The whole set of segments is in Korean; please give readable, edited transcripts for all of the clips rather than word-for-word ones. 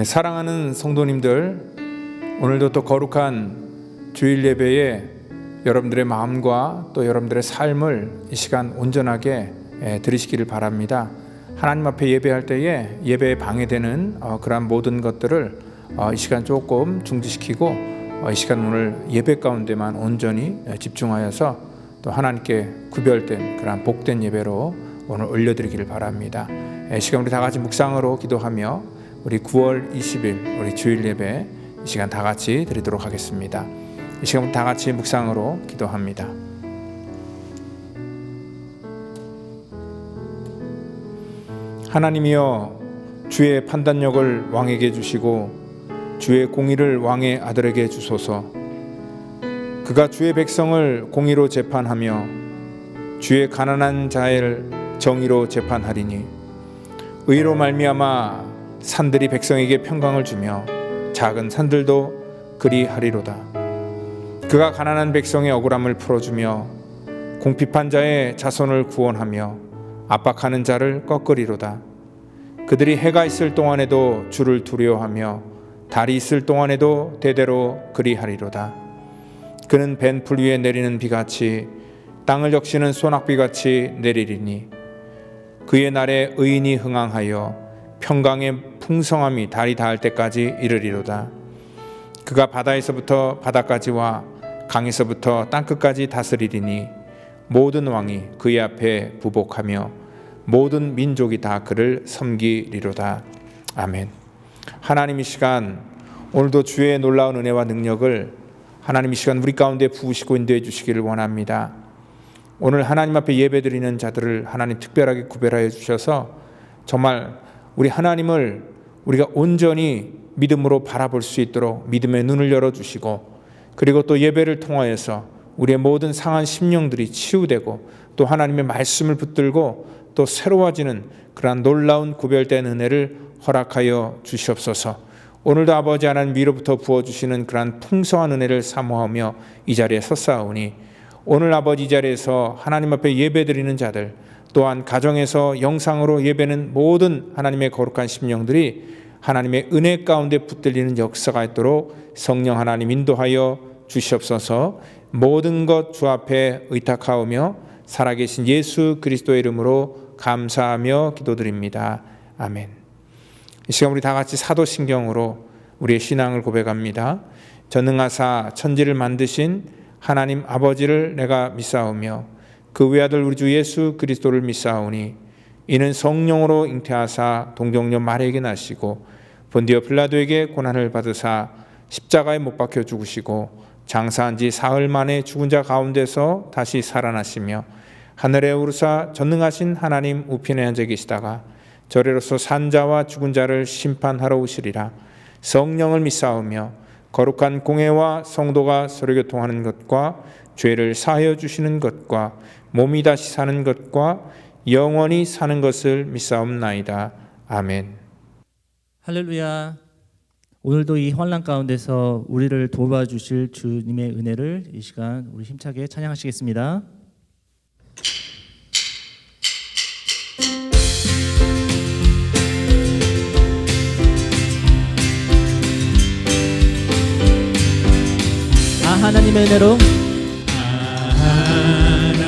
사랑하는 성도님들, 오늘도 또 거룩한 주일 예배에 여러분들의 마음과 또 여러분들의 삶을 이 시간 온전하게 드리시기를 바랍니다. 하나님 앞에 예배할 때에 예배에 방해되는 그러한 모든 것들을 이 시간 조금 중지시키고 이 시간 오늘 예배 가운데만 온전히 집중하여서 또 하나님께 구별된 그러한 복된 예배로 오늘 올려드리기를 바랍니다. 이 시간 우리 다 같이 묵상으로 기도하며 우리 9월 20일 우리 주일 예배 이 시간 다 같이 드리도록 하겠습니다. 이 시간 우리 다 같이 묵상으로 기도합니다. 하나님이여, 주의 판단력을 왕에게 주시고 주의 공의를 왕의 아들에게 주소서. 그가 주의 백성을 공의로 재판하며 주의 가난한 자를 정의로 재판하리니 의로 말미암아 산들이 백성에게 평강을 주며 작은 산들도 그리하리로다. 그가 가난한 백성의 억울함을 풀어주며 궁핍한 자의 자손을 구원하며 압박하는 자를 꺾으리로다. 그들이 해가 있을 동안에도 주를 두려워하며 달이 있을 동안에도 대대로 그리하리로다. 그는 벤 풀 위에 내리는 비같이 땅을 적시는 소낙비같이 내리리니 그의 날에 의인이 흥황하여 평강의 풍성함이 달이 닿을 때까지 이르리로다. 그가 바다에서부터 바다까지와 강에서부터 땅끝까지 다스리리니 모든 왕이 그의 앞에 부복하며 모든 민족이 다 그를 섬기리로다. 아멘. 하나님, 이 시간 오늘도 주의 놀라운 은혜와 능력을 하나님 이 시간 우리 가운데 부으시고 인도해 주시기를 원합니다. 오늘 하나님 앞에 예배드리는 자들을 하나님 특별하게 구별하여 주셔서 정말 우리 하나님을 우리가 온전히 믿음으로 바라볼 수 있도록 믿음의 눈을 열어주시고, 그리고 또 예배를 통하여서 우리의 모든 상한 심령들이 치유되고 또 하나님의 말씀을 붙들고 또 새로워지는 그러한 놀라운 구별된 은혜를 허락하여 주시옵소서. 오늘도 아버지 하나님 위로부터 부어주시는 그러한 풍성한 은혜를 사모하며 이 자리에 섰사오니, 오늘 아버지 이 자리에서 하나님 앞에 예배드리는 자들, 또한 가정에서 영상으로 예배는 모든 하나님의 거룩한 심령들이 하나님의 은혜 가운데 붙들리는 역사가 있도록 성령 하나님 인도하여 주시옵소서. 모든 것 주 앞에 의탁하오며 살아계신 예수 그리스도의 이름으로 감사하며 기도드립니다. 아멘. 이 시간 우리 다 같이 사도신경으로 우리의 신앙을 고백합니다. 전능하사 천지를 만드신 하나님 아버지를 내가 믿사오며 그 외아들 우리 주 예수 그리스도를 믿사오니 이는 성령으로 잉태하사 동정녀 마리아에게 나시고 본디오 빌라도에게 고난을 받으사 십자가에 못 박혀 죽으시고 장사한 지 사흘 만에 죽은 자 가운데서 다시 살아나시며 하늘에 오르사 전능하신 하나님 우편에 앉아 계시다가 저래로서 산 자와 죽은 자를 심판하러 오시리라. 성령을 믿사오며 거룩한 공회와 성도가 서로 교통하는 것과 죄를 사하여 주시는 것과 몸이 다시 사는 것과 영원히 사는 것을 믿사옵나이다. 아멘. 할렐루야. 오늘도 이 환난 가운데서 우리를 도와주실 주님의 은혜를 이 시간 우리 힘차게 찬양하시겠습니다. 하나님의 은혜로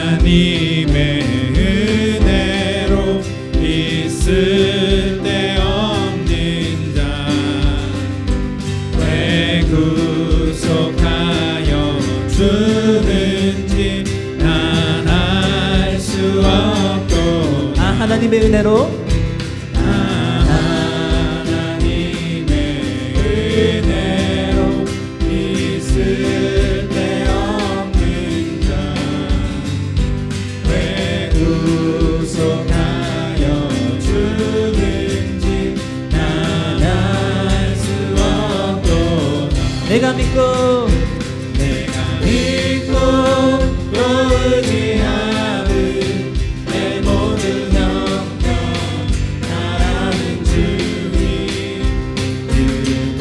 하나님의 은혜로 있을 데 없는 자 왜 구속하여 주는지 난 알 수 없고 하나님의 은혜로 내가 믿고 또 의지하는 내 모든 영역 나라는 주님 늘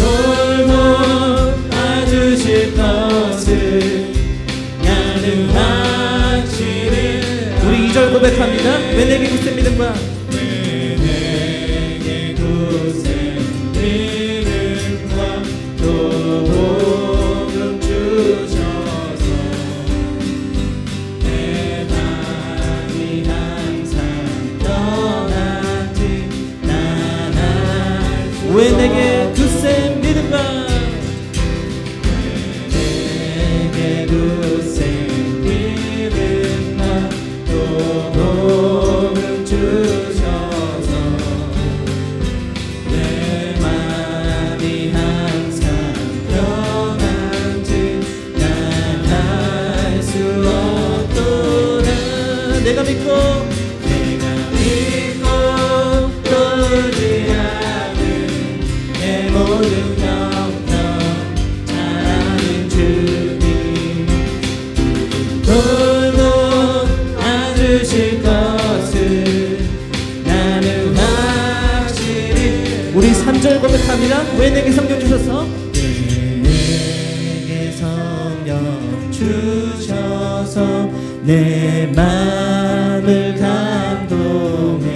돌보아주실 것을 나는 확신을. 우리 2절 고백합니다. 왜 내게 굳세 믿음과 왜 내게 굳세 믿음 내가 믿고 또 의지하는 내 모든 영역 잘하는 주님 돌고 안으실 것을 나는 확실히 우리 3절 고백합니다. 왜 내게 성경 주셔서 내게 성령 주셔서 내 마음을 감동해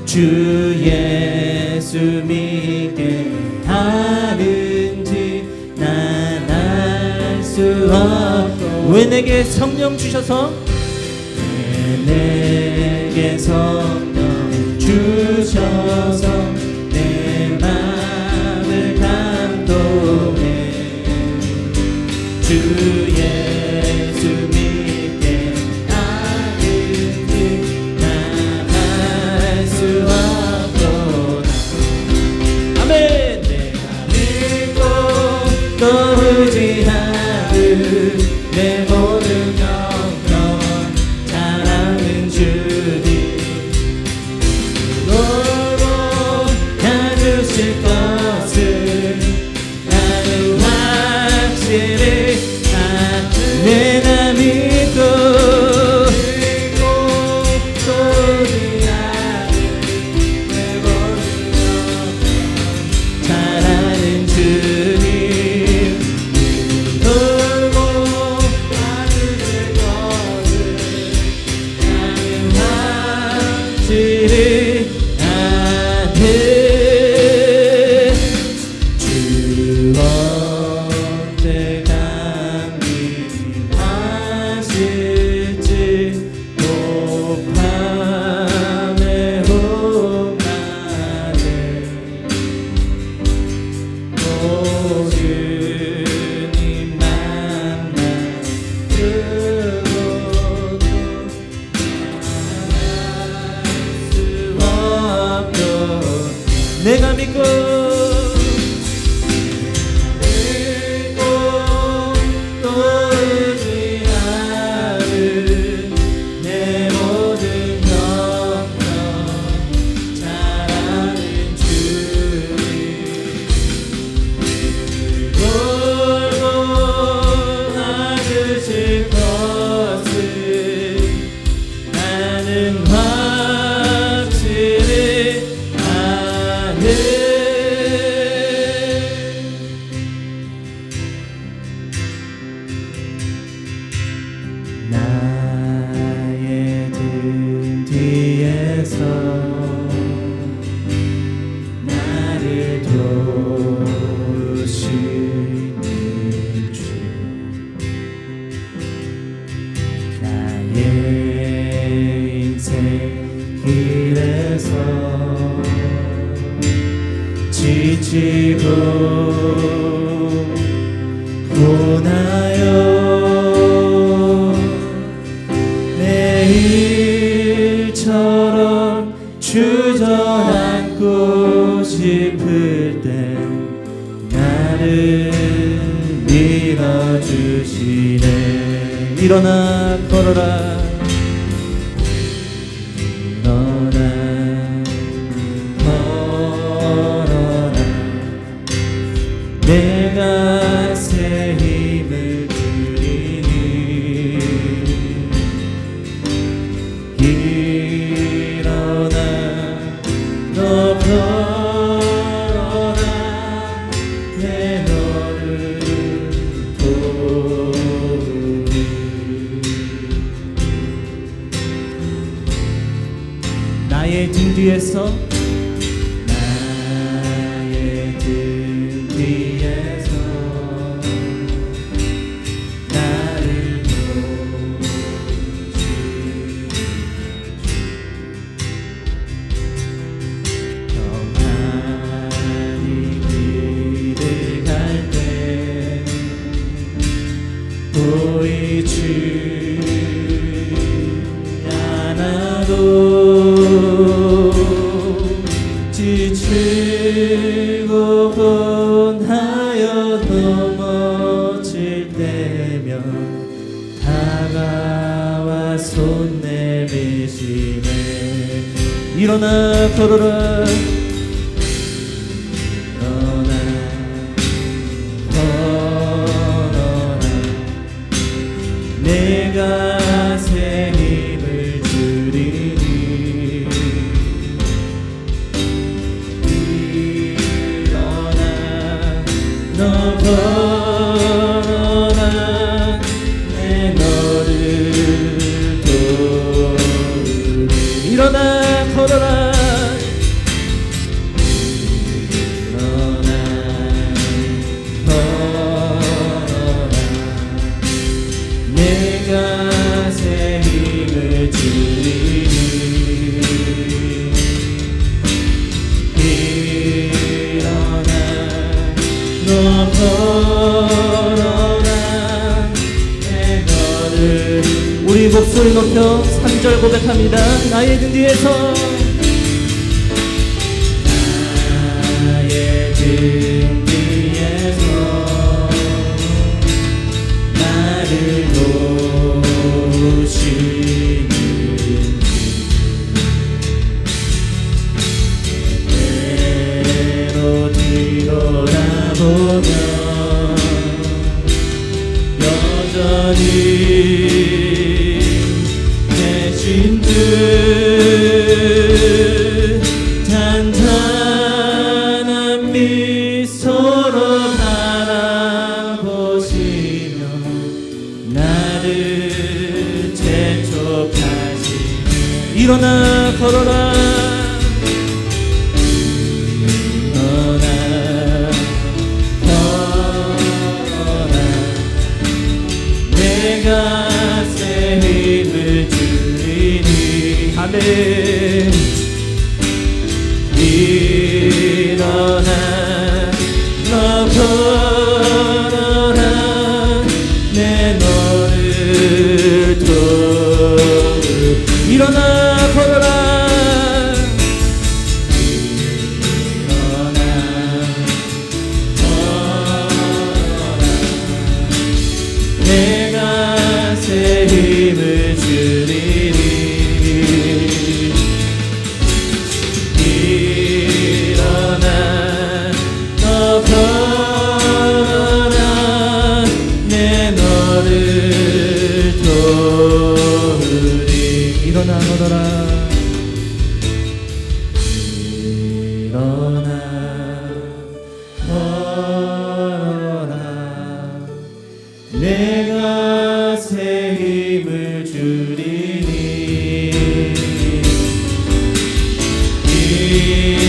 주 예수 믿게 하는지 난 알 수 없고 왜 내게 성령 주셔서 내게 성령 주셔서 내 마음을 감동해 주 예수 믿게 하는지 난 알 수 없도다 아멘 내가 믿고 또 의지하는 내 모든 영역 잘하는 주님 놀고 가주실 것을 나는 확실히 내가 믿고 또 의지하는 내 모든 영역 잘하는 주님 돌고 가주실 것을 나는 확실히 아네 주 언제 감기하실지 높함의 홍하늘 오 주님 만나 그곳도 수 없도 내가 믿고 또 의지하는 내 모든 영역 잘하는 주님 돌고 가주실 것을 나는 확실히 아네 나의 등 뒤에서 나를 도우시는 주 나의 인생 길에서 지치고 고나요 내일처럼 주저앉고 싶을 땐 나를 밀어주시네 일어나 걸어라 일어나 걸어라 내가 새 힘을 드리니 일어나 너 걸어라 내 너를 도우리 나의 등 뒤에서 나의 등 뒤에서 나를 도우시는 평안히 길을 갈 때 보이지 않아도 지치고 곤하여 넘어질 때면 다가와 손 내미시네. 일어나 걸어라. 내가 새 힘을 주리니. 일어나 너 걸어라. 내 너를 도우리. 일어나 걸어라. 내가 새 힘을 주리니. 일어나 너 걸어라. 내 너를. 우리 목소리 높여 3절 고백합니다. 나의 등 뒤에서 나의 등 뒤에서 나를 도우시는 때로 뒤돌아보면 여전히 계신 듯 단단한 미소로 바라보시며 나를 재촉하시네. 일어나 걸어라. 일어나 걸어라. 내가 새 힘을 주리니. 아멘. 일어나 너 걸어라. 내 너를 도우리. 일어나 걸어라. 일어나 걸어라. 내가 새 힘을 주리니. 일어나 너 걸어라. 내 너를 도우리. 일어나 걸어라. 일어나 걸어라. 내가 새 힘을 주리니.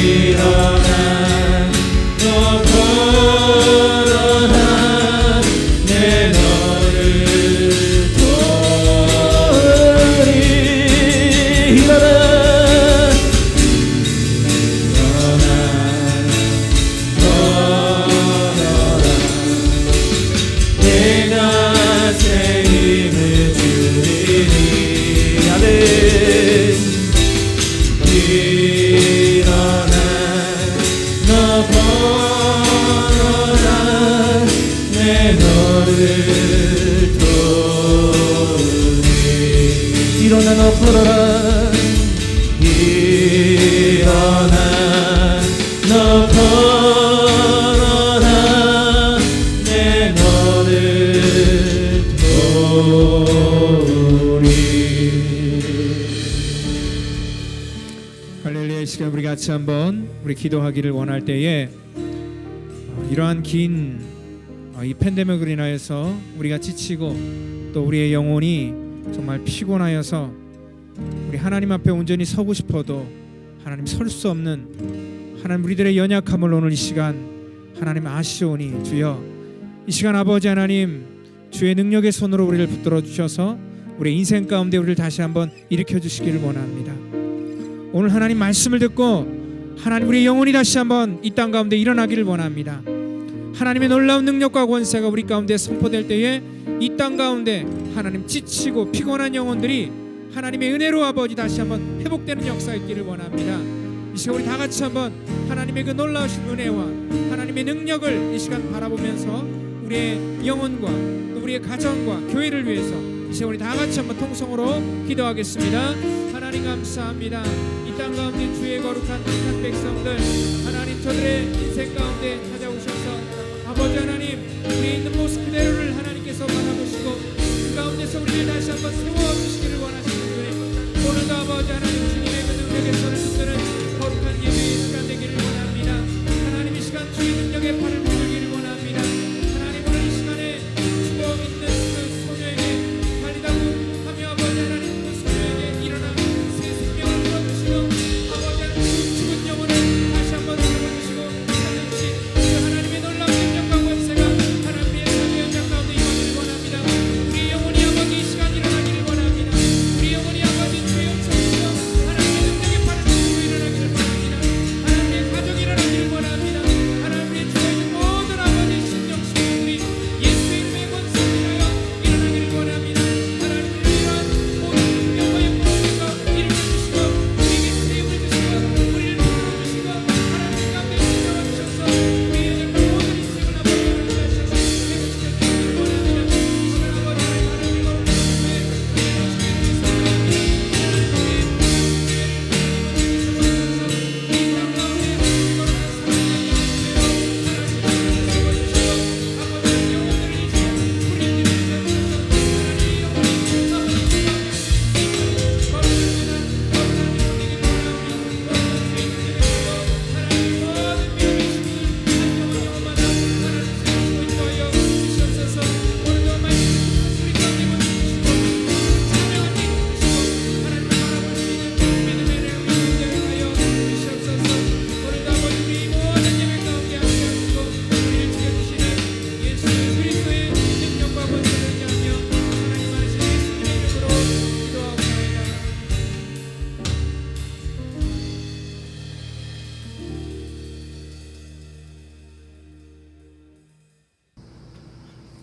일어나 너 걸어라. 내 너를 도우리. 일어나 걸어라. 내가 새 힘을 주리니. 아멘. 일어나 너 걸어라. 내 너를 도우리. 일어나 너 걸어라. 일어나 너 걸어라. 내 너를 도우리. 할렐루야. 이 시간 우리 같이 한번 우리 기도하기를 원할 때에 이러한 긴 이 팬데믹으로 인하여서 우리가 지치고 또 우리의 영혼이 정말 피곤하여서 우리 하나님 앞에 온전히 서고 싶어도 하나님 설 수 없는 하나님 우리들의 연약함을 오늘 이 시간 하나님 아시오니 주여 이 시간 아버지 하나님 주의 능력의 손으로 우리를 붙들어 주셔서 우리의 인생 가운데 우리를 다시 한번 일으켜 주시기를 원합니다. 오늘 하나님 말씀을 듣고 하나님 우리의 영혼이 다시 한번 이 땅 가운데 일어나기를 원합니다. 하나님의 놀라운 능력과 권세가 우리 가운데 선포될 때에 이 땅 가운데 하나님 지치고 피곤한 영혼들이 하나님의 은혜로 아버지 다시 한번 회복되는 역사 있기를 원합니다. 이 시간 우리 다 같이 한번 하나님의 그 놀라우신 은혜와 하나님의 능력을 이 시간 바라보면서 우리의 영혼과 또 우리의 가정과 교회를 위해서 이 이제 우리 다 같이 한번 통성으로 기도하겠습니다. 하나님 감사합니다. 이 땅 가운데 주의 거룩한 택한 백성들, 하나님 저들의 인생 가운데 찾아오셔서 아버지 하나님, 우리 있는 모습 그대로를 하나님께서 바라보시고 그 가운데서 우리를 다시 한번 세워주시기를 원하시는 주님, 오늘도 아버지 하나님 주님의 그 능력의 손을 붙드는 거룩한 예배의 시간 되기를 원합니다. 하나님 이 시간 주의 능력의 팔을 붙들기를 원합니다. 하나님 오늘 이 시간에 죽어 있는 그 소녀에게 달리다고 하며 아버지 하나님 그 소녀에게 일어나 새 생명을 불어주시고 아버지 하나님 죽은 영혼을 다시 한번 살려주시고 살려주신 그 하나님의 놀라운 능력과 권세가 하나님의 삶의 현장 가운데 임하기를 원합니다. 우리 영혼이 아버지 이 시간 일어나기를 원합니다. 우리 영혼이 아버지 주의 음성으로 하나님의 능력의 팔을 붙들고 일어나기를 원합니다. 하나님의 가족이 일어나기를 원합니다. 하나님의 주에 있는 모든 아버지 신령심이 예수의 이름의 권세를 위하여 일어나기를 원합니다. 하나님을 위한 모든 능력과 영광에서 일으켜주시고 우리에게 세움을 주시고 우리를 풀어주시고 하나님 가운데 인정해 주셔서 우리의 모든 인생을 아버지 하나님 하셔서 회복시켜주시기를 원합니다. 이 시간 아버지 하나님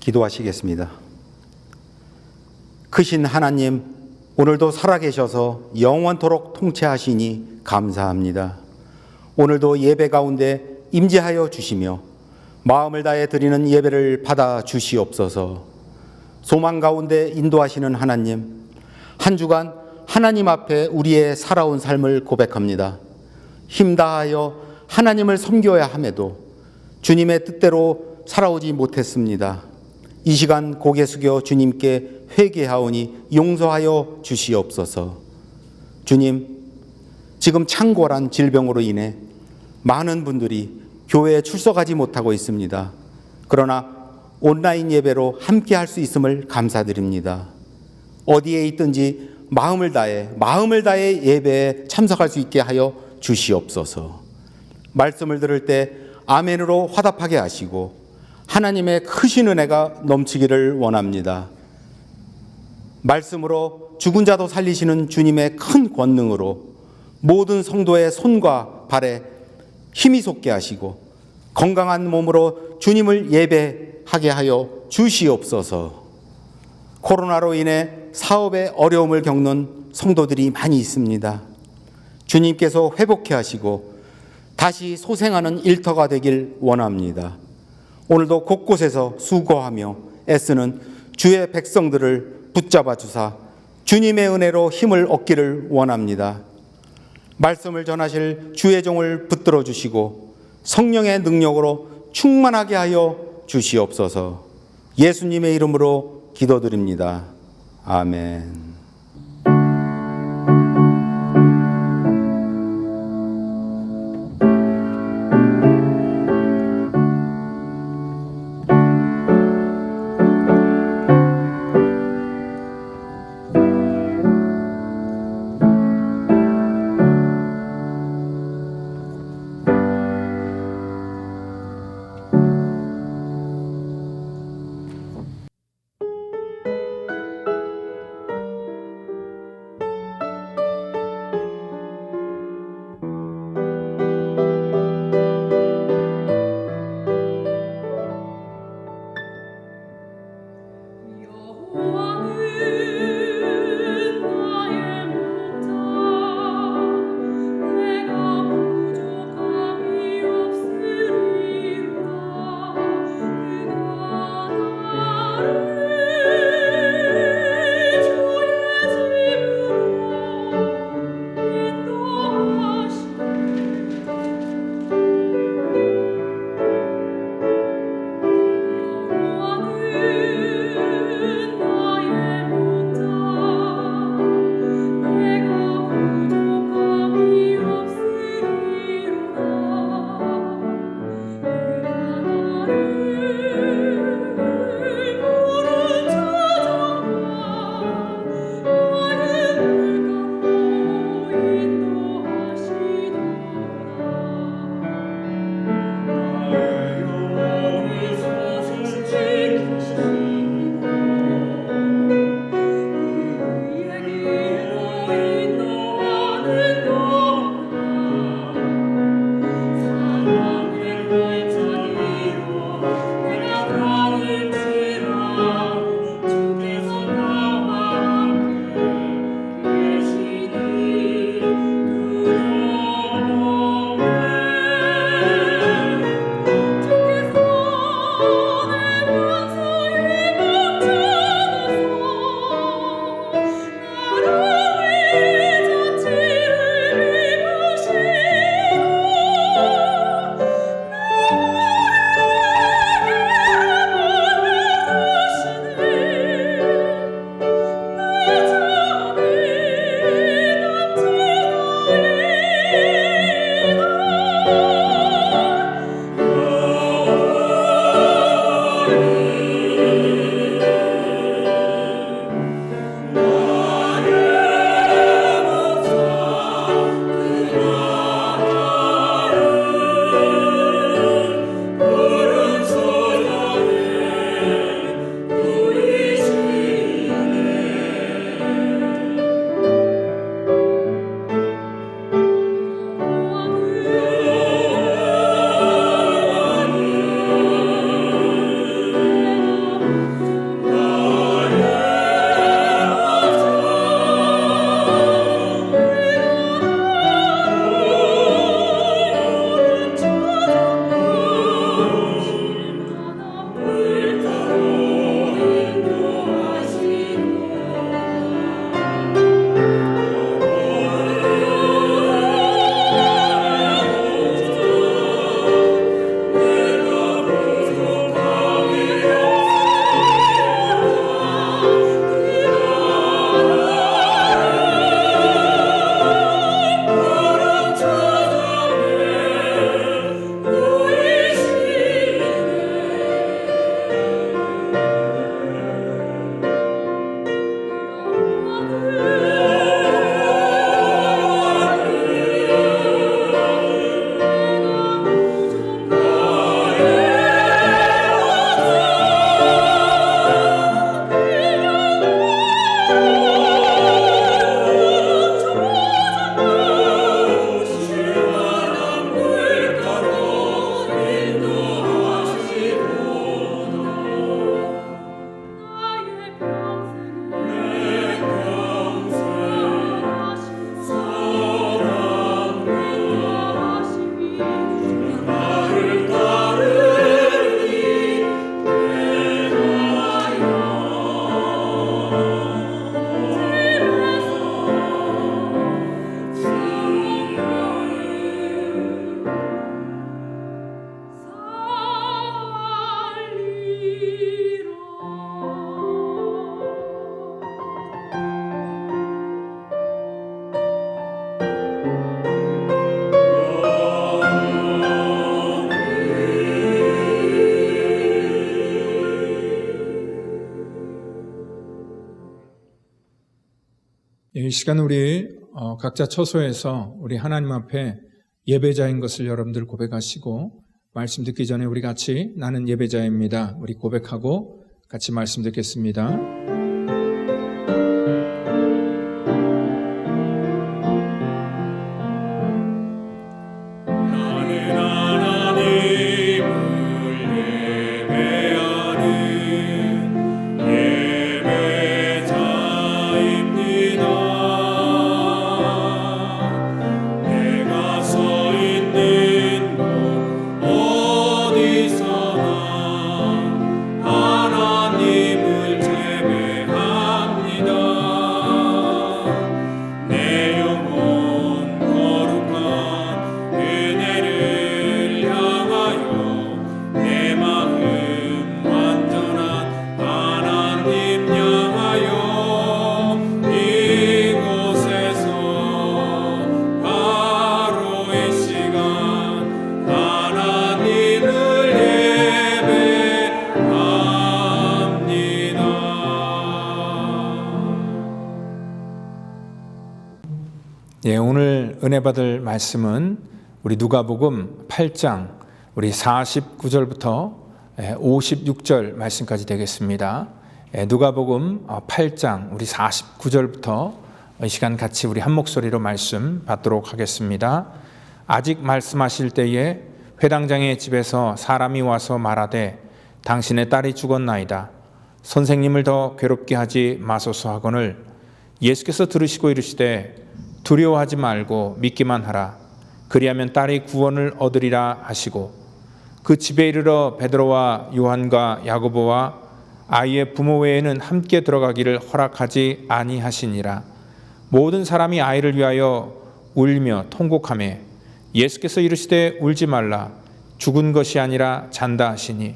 기도하시겠습니다. 크신 하나님, 오늘도 살아계셔서 영원토록 통치하시니 감사합니다. 오늘도 예배 가운데 임재하여 주시며 마음을 다해 드리는 예배를 받아 주시옵소서. 소망 가운데 인도하시는 하나님, 한 주간 하나님 앞에 우리의 살아온 삶을 고백합니다. 힘다하여 하나님을 섬겨야 함에도 주님의 뜻대로 살아오지 못했습니다. 이 시간 고개 숙여 주님께 회개하오니 용서하여 주시옵소서. 주님, 지금 창궐한 질병으로 인해 많은 분들이 교회에 출석하지 못하고 있습니다. 그러나 온라인 예배로 함께 할 수 있음을 감사드립니다. 어디에 있든지 마음을 다해 예배에 참석할 수 있게 하여 주시옵소서. 말씀을 들을 때 아멘으로 화답하게 하시고 하나님의 크신 은혜가 넘치기를 원합니다. 말씀으로 죽은 자도 살리시는 주님의 큰 권능으로 모든 성도의 손과 발에 힘이 솟게 하시고 건강한 몸으로 주님을 예배하게 하여 주시옵소서. 코로나로 인해 사업에 어려움을 겪는 성도들이 많이 있습니다. 주님께서 회복해 하시고 다시 소생하는 일터가 되길 원합니다. 오늘도 곳곳에서 수고하며 애쓰는 주의 백성들을 붙잡아 주사 주님의 은혜로 힘을 얻기를 원합니다. 말씀을 전하실 주의 종을 붙들어 주시고 성령의 능력으로 충만하게 하여 주시옵소서. 예수님의 이름으로 기도드립니다. 아멘. 이 시간 우리 각자 처소에서 우리 하나님 앞에 예배자인 것을 여러분들 고백하시고 말씀 듣기 전에 우리 같이 나는 예배자입니다. 우리 고백하고 같이 말씀 듣겠습니다. 예, 오늘 은혜 받을 말씀은 우리 누가복음 8장 우리 49절부터 56절 말씀까지 되겠습니다. 누가복음 8장 우리 49절부터 이 시간 같이 우리 한 목소리로 말씀 받도록 하겠습니다. 아직 말씀하실 때에 회당장의 집에서 사람이 와서 말하되 당신의 딸이 죽었나이다. 선생님을 더 괴롭게 하지 마소서 하거늘 예수께서 들으시고 이르시되 두려워하지 말고 믿기만 하라. 그리하면 딸이 구원을 얻으리라 하시고 그 집에 이르러 베드로와 요한과 야고보와 아이의 부모 외에는 함께 들어가기를 허락하지 아니하시니라. 모든 사람이 아이를 위하여 울며 통곡하며 예수께서 이르시되 울지 말라. 죽은 것이 아니라 잔다 하시니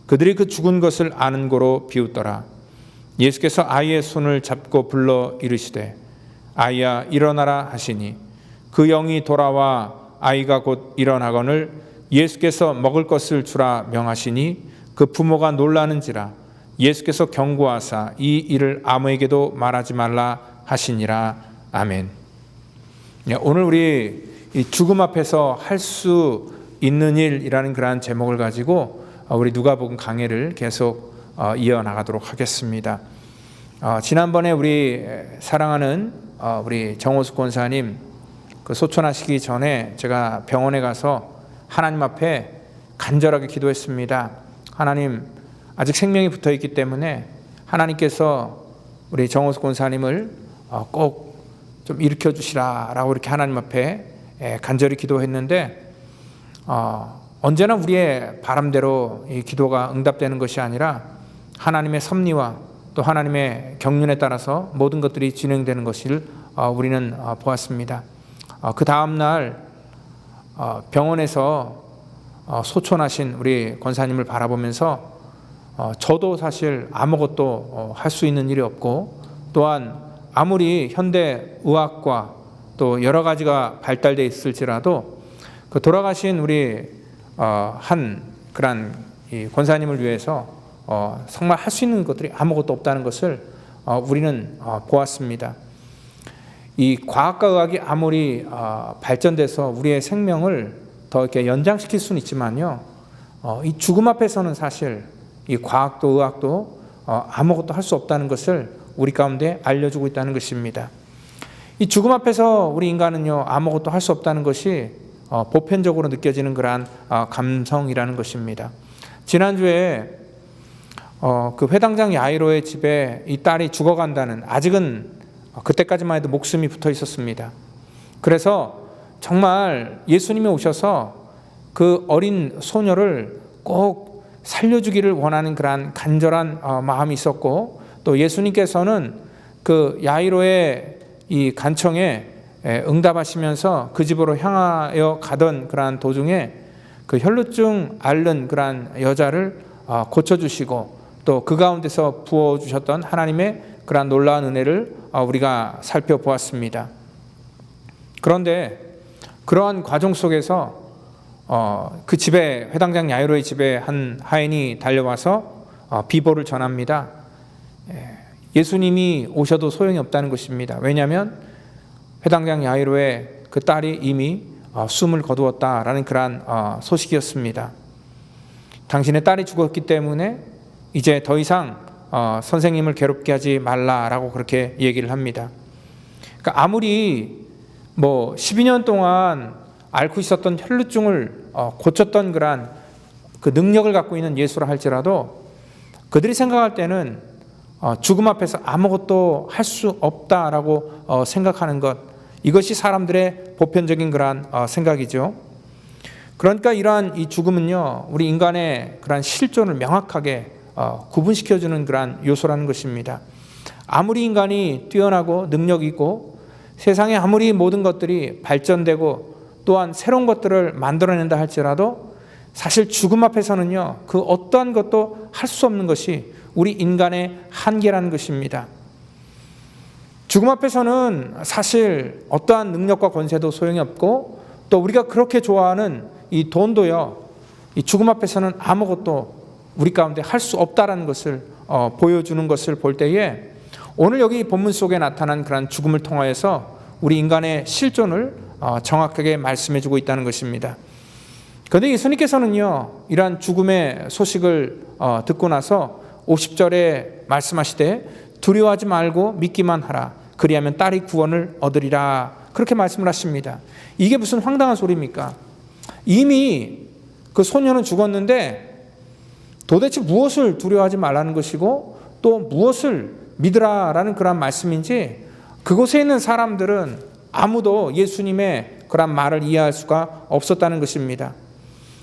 그들이 그 죽은 것을 아는 고로 비웃더라. 예수께서 아이의 손을 잡고 불러 이르시되 아이야 일어나라 하시니 그 영이 돌아와 아이가 곧 일어나거늘 예수께서 먹을 것을 주라 명하시니 그 부모가 놀라는지라. 예수께서 경고하사 이 일을 아무에게도 말하지 말라 하시니라. 아멘. 오늘 우리 이 죽음 앞에서 할 수 있는 일이라는 그러한 제목을 가지고 우리 누가복음 강해를 계속 이어나가도록 하겠습니다. 지난번에 우리 사랑하는 우리 정호숙 권사님 그 소천하시기 전에 제가 병원에 가서 하나님 앞에 간절하게 기도했습니다. 하나님, 아직 생명이 붙어있기 때문에 하나님께서 우리 정호숙 권사님을 꼭 좀 일으켜 주시라라고 이렇게 하나님 앞에 간절히 기도했는데 언제나 우리의 바람대로 이 기도가 응답되는 것이 아니라 하나님의 섭리와 또 하나님의 경륜에 따라서 모든 것들이 진행되는 것을 우리는 보았습니다. 그 다음 날 병원에서 소천하신 우리 권사님을 바라보면서 저도 사실 아무것도 할 수 있는 일이 없고 또한 아무리 현대 의학과 또 여러 가지가 발달되어 있을지라도 그 돌아가신 우리 한 그런 이 권사님을 위해서 정말 할 수 있는 것들이 아무것도 없다는 것을 우리는 보았습니다. 이 과학과 의학이 아무리 발전돼서 우리의 생명을 더 이렇게 연장시킬 수는 있지만요, 이 죽음 앞에서는 사실 이 과학도 의학도 아무것도 할 수 없다는 것을 우리 가운데 알려주고 있다는 것입니다. 이 죽음 앞에서 우리 인간은요 아무것도 할 수 없다는 것이 보편적으로 느껴지는 그러한 감성이라는 것입니다. 지난주에 그 회당장 야이로의 집에 이 딸이 죽어간다는, 아직은 그때까지만 해도 목숨이 붙어 있었습니다. 그래서 정말 예수님이 오셔서 그 어린 소녀를 꼭 살려주기를 원하는 그러한 간절한 마음이 있었고, 또 예수님께서는 그 야이로의 이 간청에 응답하시면서 그 집으로 향하여 가던 그러한 도중에 그 혈루증 앓는 그러한 여자를 고쳐주시고 또 그 가운데서 부어주셨던 하나님의 그러한 놀라운 은혜를 우리가 살펴보았습니다. 그런데 그러한 과정 속에서 그 집에, 회당장 야이로의 집에 한 하인이 달려와서 비보를 전합니다. 예수님이 오셔도 소용이 없다는 것입니다. 왜냐하면 회당장 야이로의 그 딸이 이미 숨을 거두었다라는 그러한 소식이었습니다. 당신의 딸이 죽었기 때문에 이제 더 이상 선생님을 괴롭게 하지 말라라고 그렇게 얘기를 합니다. 그러니까 아무리 12년 동안 앓고 있었던 혈루증을 고쳤던 그러한 그 능력을 갖고 있는 예수라 할지라도 그들이 생각할 때는 죽음 앞에서 아무것도 할 수 없다라고 생각하는 것, 이것이 사람들의 보편적인 그러한 생각이죠. 그러니까 이러한 이 죽음은요, 우리 인간의 그러한 실존을 명확하게 구분시켜주는 그러한 요소라는 것입니다. 아무리 인간이 뛰어나고 능력이 있고 세상에 아무리 모든 것들이 발전되고 또한 새로운 것들을 만들어낸다 할지라도 사실 죽음 앞에서는요, 그 어떠한 것도 할 수 없는 것이 우리 인간의 한계라는 것입니다. 죽음 앞에서는 사실 어떠한 능력과 권세도 소용이 없고 또 우리가 그렇게 좋아하는 이 돈도요, 이 죽음 앞에서는 아무것도 우리 가운데 할 수 없다라는 것을 보여주는 것을 볼 때에 오늘 여기 본문 속에 나타난 그런 죽음을 통하여서 우리 인간의 실존을 정확하게 말씀해주고 있다는 것입니다. 그런데 예수님께서는요, 이러한 죽음의 소식을 듣고 나서 50절에 말씀하시되 두려워하지 말고 믿기만 하라. 그리하면 딸이 구원을 얻으리라. 그렇게 말씀을 하십니다. 이게 무슨 황당한 소리입니까? 이미 그 소녀는 죽었는데 도대체 무엇을 두려워하지 말라는 것이고 또 무엇을 믿으라라는 그런 말씀인지 그곳에 있는 사람들은 아무도 예수님의 그런 말을 이해할 수가 없었다는 것입니다.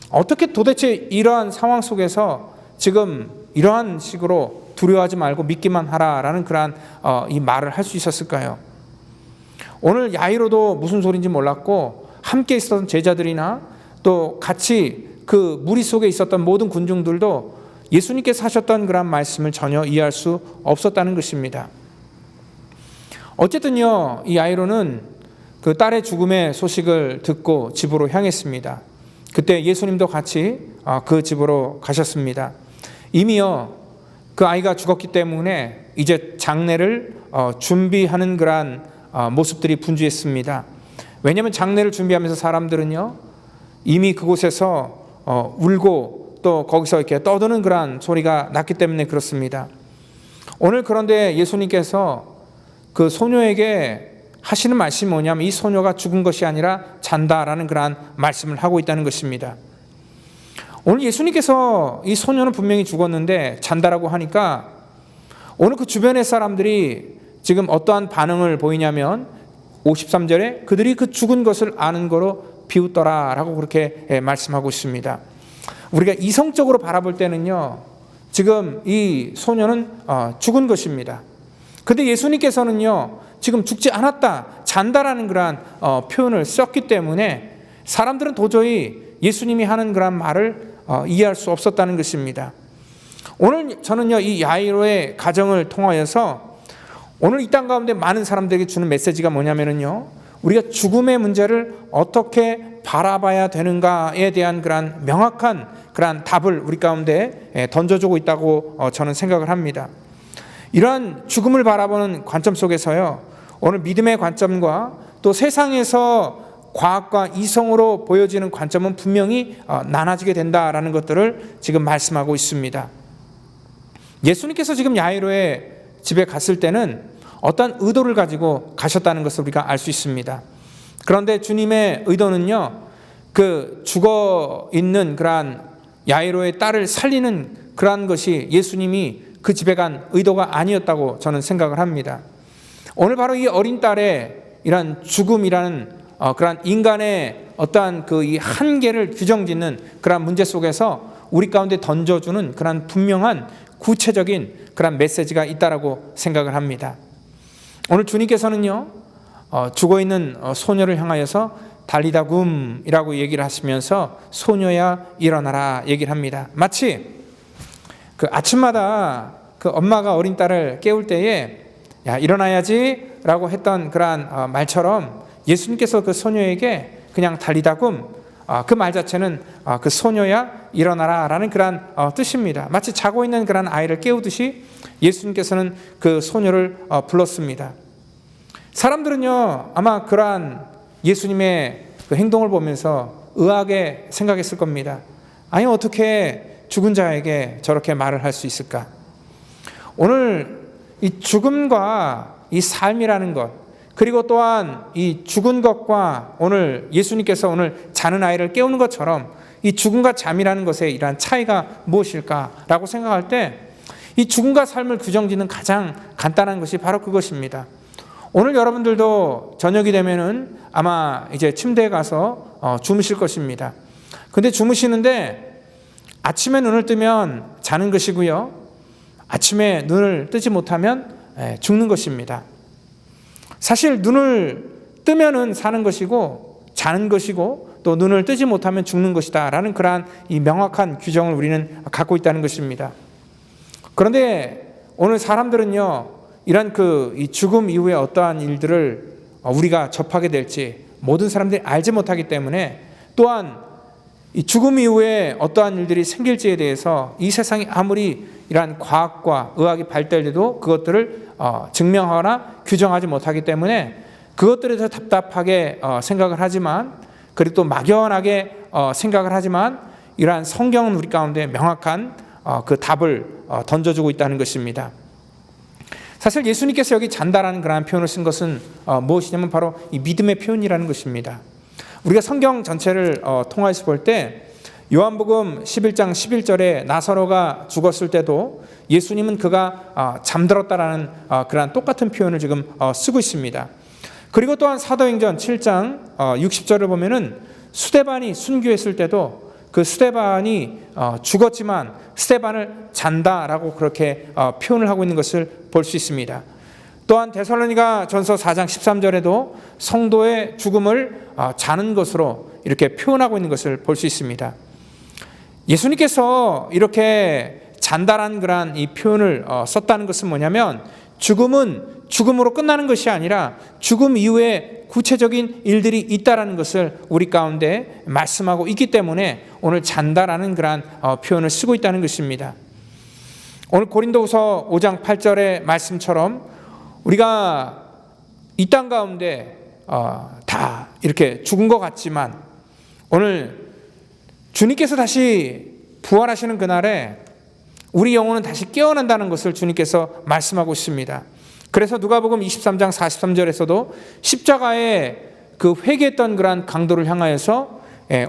어떻게 도대체 이러한 상황 속에서 지금 이러한 식으로 두려워하지 말고 믿기만 하라라는 그러한 이 말을 할 수 있었을까요? 오늘 야이로도 무슨 소리인지 몰랐고 함께 있었던 제자들이나 또 같이 그 무리 속에 있었던 모든 군중들도 예수님께서 하셨던 그런 말씀을 전혀 이해할 수 없었다는 것입니다. 어쨌든요, 이 야이로는 그 딸의 죽음의 소식을 듣고 집으로 향했습니다. 그때 예수님도 같이 그 집으로 가셨습니다. 이미요, 그 아이가 죽었기 때문에 이제 장례를 준비하는 그러한 모습들이 분주했습니다. 왜냐하면 장례를 준비하면서 사람들은요, 이미 그곳에서 울고 또 거기서 이렇게 떠드는 그러한 소리가 났기 때문에 그렇습니다. 오늘 그런데 예수님께서 그 소녀에게 하시는 말씀이 뭐냐면 이 소녀가 죽은 것이 아니라 잔다라는 그러한 말씀을 하고 있다는 것입니다. 오늘 예수님께서 이 소녀는 분명히 죽었는데 잔다라고 하니까 오늘 그 주변의 사람들이 지금 어떠한 반응을 보이냐면 53절에 그들이 그 죽은 것을 아는 거로 비웃더라라고 그렇게 말씀하고 있습니다. 우리가 이성적으로 바라볼 때는요, 지금 이 소녀는 죽은 것입니다. 그런데 예수님께서는요, 지금 죽지 않았다, 잔다라는 그러한 표현을 썼기 때문에 사람들은 도저히 예수님이 하는 그런 말을 이해할 수 없었다는 것입니다. 오늘 저는요, 이 야이로의 가정을 통하여서 오늘 이 땅 가운데 많은 사람들에게 주는 메시지가 뭐냐면요, 우리가 죽음의 문제를 어떻게 바라봐야 되는가에 대한 그런 명확한 그런 답을 우리 가운데 던져주고 있다고 저는 생각을 합니다. 이러한 죽음을 바라보는 관점 속에서요, 오늘 믿음의 관점과 또 세상에서 과학과 이성으로 보여지는 관점은 분명히 나눠지게 된다라는 것들을 지금 말씀하고 있습니다. 예수님께서 지금 야이로의 집에 갔을 때는 어떤 의도를 가지고 가셨다는 것을 우리가 알 수 있습니다. 그런데 주님의 의도는요, 그 죽어 있는 그러한 야이로의 딸을 살리는 그러한 것이 예수님이 그 집에 간 의도가 아니었다고 저는 생각을 합니다. 오늘 바로 이 어린 딸의 이러한 죽음이라는 그러한 인간의 어떠한 그 이 한계를 규정짓는 그러한 문제 속에서 우리 가운데 던져주는 그러한 분명한 구체적인 그러한 메시지가 있다라고 생각을 합니다. 오늘 주님께서는요, 죽어있는 소녀를 향하여서 달리다굼이라고 얘기를 하시면서 소녀야 일어나라 얘기를 합니다. 마치 그 아침마다 그 엄마가 어린 딸을 깨울 때에 야 일어나야지 라고 했던 그러한 말처럼 예수님께서 그 소녀에게 그냥 달리다굼 그 말 자체는 그 소녀야 일어나라 라는 그런 뜻입니다. 마치 자고 있는 그런 아이를 깨우듯이 예수님께서는 그 소녀를 불렀습니다. 사람들은요 아마 그러한 예수님의 그 행동을 보면서 의아하게 생각했을 겁니다. 아니 어떻게 죽은 자에게 저렇게 말을 할 수 있을까? 오늘 이 죽음과 이 삶이라는 것, 그리고 또한 이 죽은 것과 오늘 예수님께서 오늘 자는 아이를 깨우는 것처럼 이 죽음과 잠이라는 것에 이러한 차이가 무엇일까라고 생각할 때 이 죽음과 삶을 규정짓는 가장 간단한 것이 바로 그것입니다. 오늘 여러분들도 저녁이 되면은 아마 이제 침대에 가서 주무실 것입니다. 근데 주무시는데 아침에 눈을 뜨면 자는 것이고요. 아침에 눈을 뜨지 못하면 죽는 것입니다. 사실 눈을 뜨면은 사는 것이고 자는 것이고 또 눈을 뜨지 못하면 죽는 것이다 라는 그러한 이 명확한 규정을 우리는 갖고 있다는 것입니다. 그런데 오늘 사람들은요 이런 이 죽음 이후에 어떠한 일들을 우리가 접하게 될지 모든 사람들이 알지 못하기 때문에 또한 이 죽음 이후에 어떠한 일들이 생길지에 대해서 이 세상이 아무리 이러한 과학과 의학이 발달돼도 그것들을 증명하거나 규정하지 못하기 때문에 그것들에 대해서 답답하게 생각을 하지만 그리고 또 막연하게 생각을 하지만 이러한 성경은 우리 가운데 명확한 그 답을 던져주고 있다는 것입니다. 사실 예수님께서 여기 잔다라는 그런 표현을 쓴 것은 무엇이냐면 바로 이 믿음의 표현이라는 것입니다. 우리가 성경 전체를 통해서 볼 때 요한복음 11장 11절에 나사로가 죽었을 때도 예수님은 그가 잠들었다라는 그런 똑같은 표현을 지금 쓰고 있습니다. 그리고 또한 사도행전 7장 60절을 보면은 스데반이 순교했을 때도 그 스데반이 죽었지만 스데반을 잔다라고 그렇게 표현을 하고 있는 것을 볼 수 있습니다. 또한 데살로니가 전서 4장 13절에도 성도의 죽음을 자는 것으로 이렇게 표현하고 있는 것을 볼 수 있습니다. 예수님께서 이렇게 잔다라는 그런 이 표현을 썼다는 것은 뭐냐면 죽음은 죽음으로 끝나는 것이 아니라 죽음 이후에 구체적인 일들이 있다라는 것을 우리 가운데 말씀하고 있기 때문에 오늘 잔다라는 그런 표현을 쓰고 있다는 것입니다. 오늘 고린도후서 5장 8절의 말씀처럼 우리가 이 땅 가운데 다 이렇게 죽은 것 같지만 오늘 주님께서 다시 부활하시는 그날에 우리 영혼은 다시 깨어난다는 것을 주님께서 말씀하고 있습니다. 그래서 누가복음 23장 43절에서도 십자가에 그 회개했던 그러한 강도를 향하여서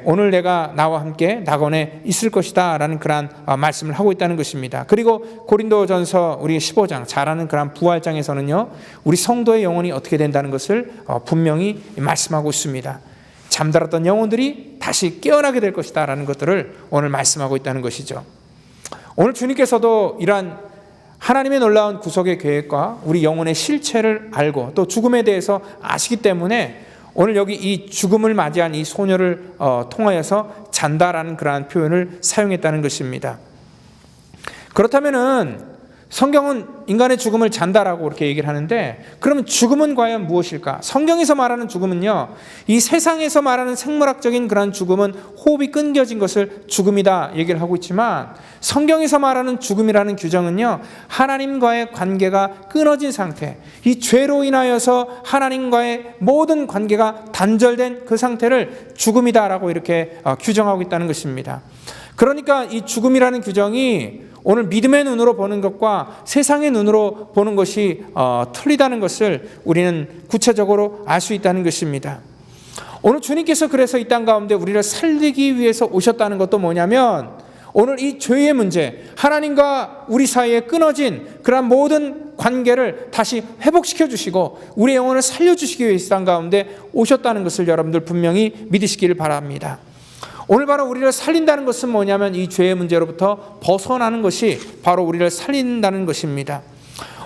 오늘 내가 나와 함께 낙원에 있을 것이다 라는 그러한 말씀을 하고 있다는 것입니다. 그리고 고린도전서 우리 15장 잘 아는 그러한 부활장에서는요 우리 성도의 영혼이 어떻게 된다는 것을 분명히 말씀하고 있습니다. 잠들었던 영혼들이 다시 깨어나게 될 것이다 라는 것들을 오늘 말씀하고 있다는 것이죠. 오늘 주님께서도 이러한 하나님의 놀라운 구속의 계획과 우리 영혼의 실체를 알고 또 죽음에 대해서 아시기 때문에 오늘 여기 이 죽음을 맞이한 이 소녀를 통하여서 잔다라는 그러한 표현을 사용했다는 것입니다. 그렇다면은 성경은 인간의 죽음을 잔다라고 그렇게 얘기를 하는데 그러면 죽음은 과연 무엇일까? 성경에서 말하는 죽음은요 이 세상에서 말하는 생물학적인 그런 죽음은 호흡이 끊겨진 것을 죽음이다 얘기를 하고 있지만 성경에서 말하는 죽음이라는 규정은요 하나님과의 관계가 끊어진 상태, 이 죄로 인하여서 하나님과의 모든 관계가 단절된 그 상태를 죽음이다라고 이렇게 규정하고 있다는 것입니다. 그러니까 이 죽음이라는 규정이 오늘 믿음의 눈으로 보는 것과 세상의 눈으로 보는 것이 틀리다는 것을 우리는 구체적으로 알 수 있다는 것입니다. 오늘 주님께서 그래서 이 땅 가운데 우리를 살리기 위해서 오셨다는 것도 뭐냐면 오늘 이 죄의 문제, 하나님과 우리 사이에 끊어진 그런 모든 관계를 다시 회복시켜 주시고 우리 영혼을 살려주시기 위해서 이 땅 가운데 오셨다는 것을 여러분들 분명히 믿으시기를 바랍니다. 오늘 바로 우리를 살린다는 것은 뭐냐면 이 죄의 문제로부터 벗어나는 것이 바로 우리를 살린다는 것입니다.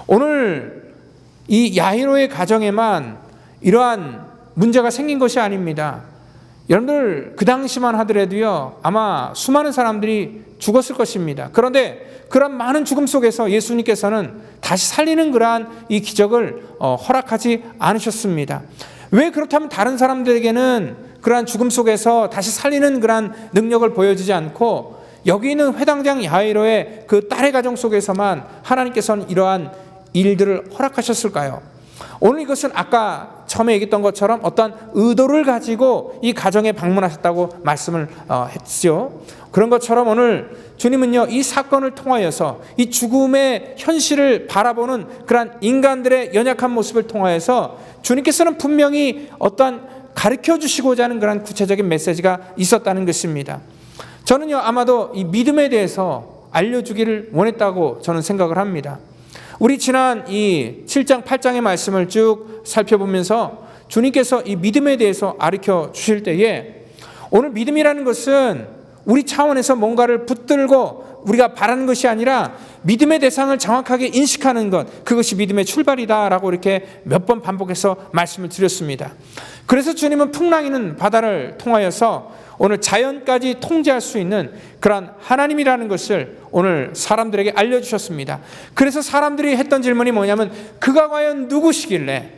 오늘 이 야이로의 가정에만 이러한 문제가 생긴 것이 아닙니다. 여러분들 그 당시만 하더라도요 아마 수많은 사람들이 죽었을 것입니다. 그런데 그런 많은 죽음 속에서 예수님께서는 다시 살리는 그러한 이 기적을 허락하지 않으셨습니다. 왜 그렇다면 다른 사람들에게는 그러한 죽음 속에서 다시 살리는 그러한 능력을 보여주지 않고 여기 있는 회당장 야이로의 그 딸의 가정 속에서만 하나님께서는 이러한 일들을 허락하셨을까요? 오늘 이것은 아까 처음에 얘기했던 것처럼 어떤 의도를 가지고 이 가정에 방문하셨다고 말씀을 했죠. 그런 것처럼 오늘 주님은요, 이 사건을 통하여서 이 죽음의 현실을 바라보는 그러한 인간들의 연약한 모습을 통하여서 주님께서는 분명히 어떠한 가르쳐 주시고자 하는 그런 구체적인 메시지가 있었다는 것입니다. 저는요, 아마도 이 믿음에 대해서 알려주기를 원했다고 저는 생각을 합니다. 우리 지난 이 7장 8장의 말씀을 쭉 살펴보면서 주님께서 이 믿음에 대해서 가르쳐 주실 때에 오늘 믿음이라는 것은 우리 차원에서 뭔가를 붙들고 우리가 바라는 것이 아니라 믿음의 대상을 정확하게 인식하는 것, 그것이 믿음의 출발이다라고 이렇게 몇 번 반복해서 말씀을 드렸습니다. 그래서 주님은 풍랑이는 바다를 통하여서 오늘 자연까지 통제할 수 있는 그런 하나님이라는 것을 오늘 사람들에게 알려주셨습니다. 그래서 사람들이 했던 질문이 뭐냐면 그가 과연 누구시길래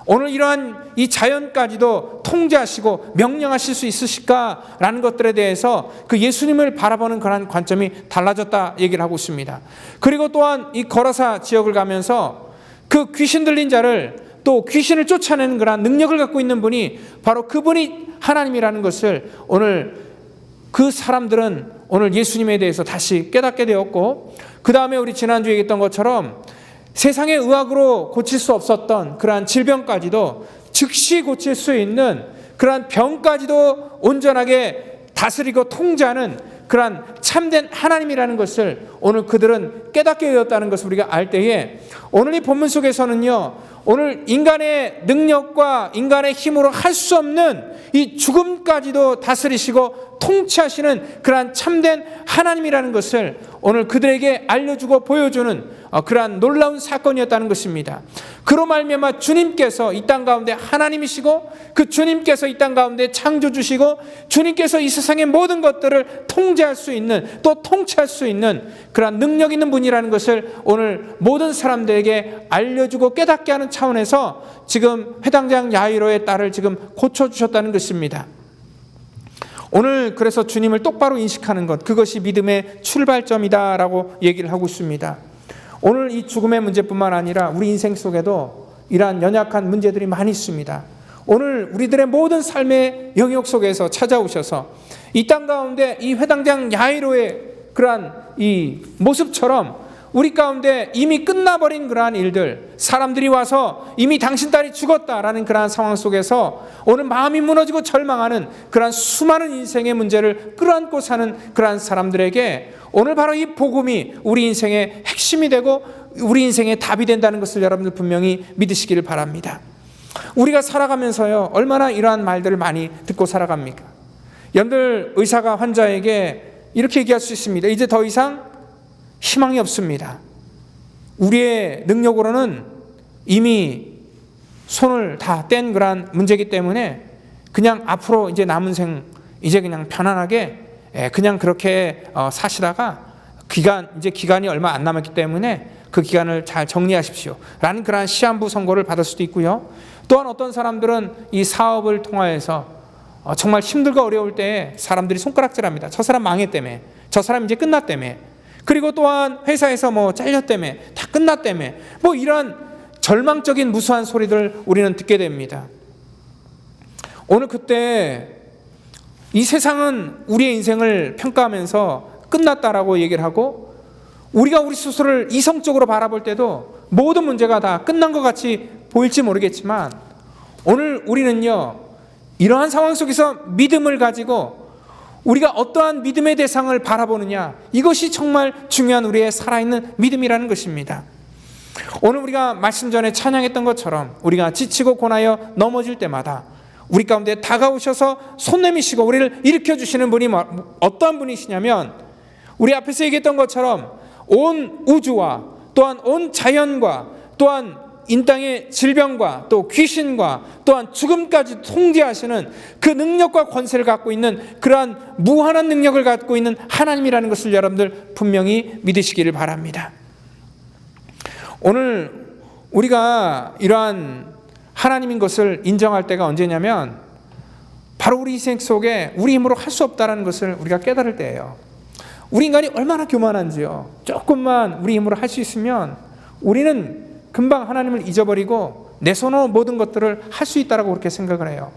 오늘 이러한 이 자연까지도 통제하시고 명령하실 수 있으실까라는 것들에 대해서 그 예수님을 바라보는 그런 관점이 달라졌다 얘기를 하고 있습니다. 그리고 또한 이 거라사 지역을 가면서 그 귀신 들린 자를 또 귀신을 쫓아내는 그런 능력을 갖고 있는 분이 바로 그분이 하나님이라는 것을 오늘 그 사람들은 오늘 예수님에 대해서 다시 깨닫게 되었고, 그 다음에 우리 지난주에 얘기했던 것처럼 세상의 의학으로 고칠 수 없었던 그러한 질병까지도 즉시 고칠 수 있는 그러한 병까지도 온전하게 다스리고 통제하는 그러한 참된 하나님이라는 것을 오늘 그들은 깨닫게 되었다는 것을 우리가 알 때에 오늘 이 본문 속에서는요, 오늘 인간의 능력과 인간의 힘으로 할 수 없는 이 죽음까지도 다스리시고 통치하시는 그러한 참된 하나님이라는 것을 오늘 그들에게 알려주고 보여주는 그러한 놀라운 사건이었다는 것입니다. 그로 말미암아 주님께서 이 땅 가운데 하나님이시고 그 주님께서 이 땅 가운데 창조주시고 주님께서 이 세상의 모든 것들을 통제할 수 있는 또 통치할 수 있는 그러한 능력 있는 분이라는 것을 오늘 모든 사람들에게 알려주고 깨닫게 하는 차원에서 지금 회당장 야이로의 딸을 지금 고쳐주셨다는 것입니다. 오늘 그래서 주님을 똑바로 인식하는 것, 그것이 믿음의 출발점이다라고 얘기를 하고 있습니다. 오늘 이 죽음의 문제뿐만 아니라 우리 인생 속에도 이러한 연약한 문제들이 많이 있습니다. 오늘 우리들의 모든 삶의 영역 속에서 찾아오셔서 이 땅 가운데 이 회당장 야이로의 그러한 이 모습처럼 우리 가운데 이미 끝나버린 그러한 일들, 사람들이 와서 이미 당신 딸이 죽었다라는 그러한 상황 속에서 오늘 마음이 무너지고 절망하는 그러한 수많은 인생의 문제를 끌어안고 사는 그러한 사람들에게 오늘 바로 이 복음이 우리 인생의 핵심이 되고 우리 인생의 답이 된다는 것을 여러분들 분명히 믿으시기를 바랍니다. 우리가 살아가면서요, 얼마나 이러한 말들을 많이 듣고 살아갑니까? 여러분들 의사가 환자에게 이렇게 얘기할 수 있습니다. 이제 더 이상 희망이 없습니다. 우리의 능력으로는 이미 손을 다 뗀 그런 문제이기 때문에 그냥 앞으로 이제 남은 생 이제 그냥 편안하게 그냥 그렇게 사시다가 이제 기간이 얼마 안 남았기 때문에 그 기간을 잘 정리하십시오 라는 그런 시한부 선고를 받을 수도 있고요. 또한 어떤 사람들은 이 사업을 통하여서 정말 힘들고 어려울 때 사람들이 손가락질합니다. 저 사람 망했다며, 저 사람 이제 끝났다며, 그리고 또한 회사에서 뭐 잘렸다며, 다 끝났다며, 뭐 이런 절망적인 무수한 소리들 우리는 듣게 됩니다. 오늘 그때 이 세상은 우리의 인생을 평가하면서 끝났다라고 얘기를 하고, 우리가 우리 스스로를 이성적으로 바라볼 때도 모든 문제가 다 끝난 것 같이 보일지 모르겠지만 오늘 우리는요, 이러한 상황 속에서 믿음을 가지고 우리가 어떠한 믿음의 대상을 바라보느냐, 이것이 정말 중요한 우리의 살아있는 믿음이라는 것입니다. 오늘 우리가 말씀 전에 찬양했던 것처럼 우리가 지치고 고나여 넘어질 때마다 우리 가운데 다가오셔서 손 내미시고 우리를 일으켜주시는 분이 어떠한 분이시냐면, 우리 앞에서 얘기했던 것처럼 온 우주와 또한 온 자연과 또한 인 땅의 질병과 또 귀신과 또한 죽음까지 통제하시는 그 능력과 권세를 갖고 있는 그러한 무한한 능력을 갖고 있는 하나님이라는 것을 여러분들 분명히 믿으시기를 바랍니다. 오늘 우리가 이러한 하나님인 것을 인정할 때가 언제냐면 바로 바로 우리 인생 속에 우리 힘으로 할 수 없다는 것을 우리가 깨달을 때예요. 우리 인간이 얼마나 교만한지요. 조금만 우리 힘으로 할 수 있으면 우리는 금방 하나님을 잊어버리고 내 손으로 모든 것들을 할 수 있다라고 그렇게 생각을 해요.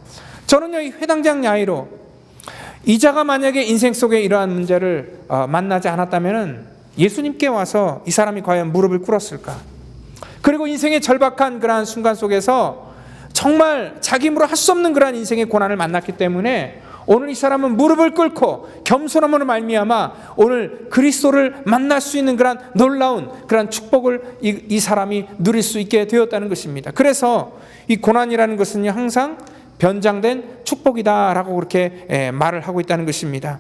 저는요, 이 회당장 야이로 이자가 만약에 인생 속에 이러한 문제를 만나지 않았다면 예수님께 와서 이 사람이 과연 무릎을 꿇었을까? 그리고 인생의 절박한 그러한 순간 속에서 정말 자기 힘으로 할 수 없는 그러한 인생의 고난을 만났기 때문에 오늘 이 사람은 무릎을 꿇고 겸손함으로 말미암아 오늘 그리스도를 만날 수 있는 그런 놀라운 그런 축복을 이 사람이 누릴 수 있게 되었다는 것입니다. 그래서 이 고난이라는 것은 항상 변장된 축복이다라고 그렇게 말을 하고 있다는 것입니다.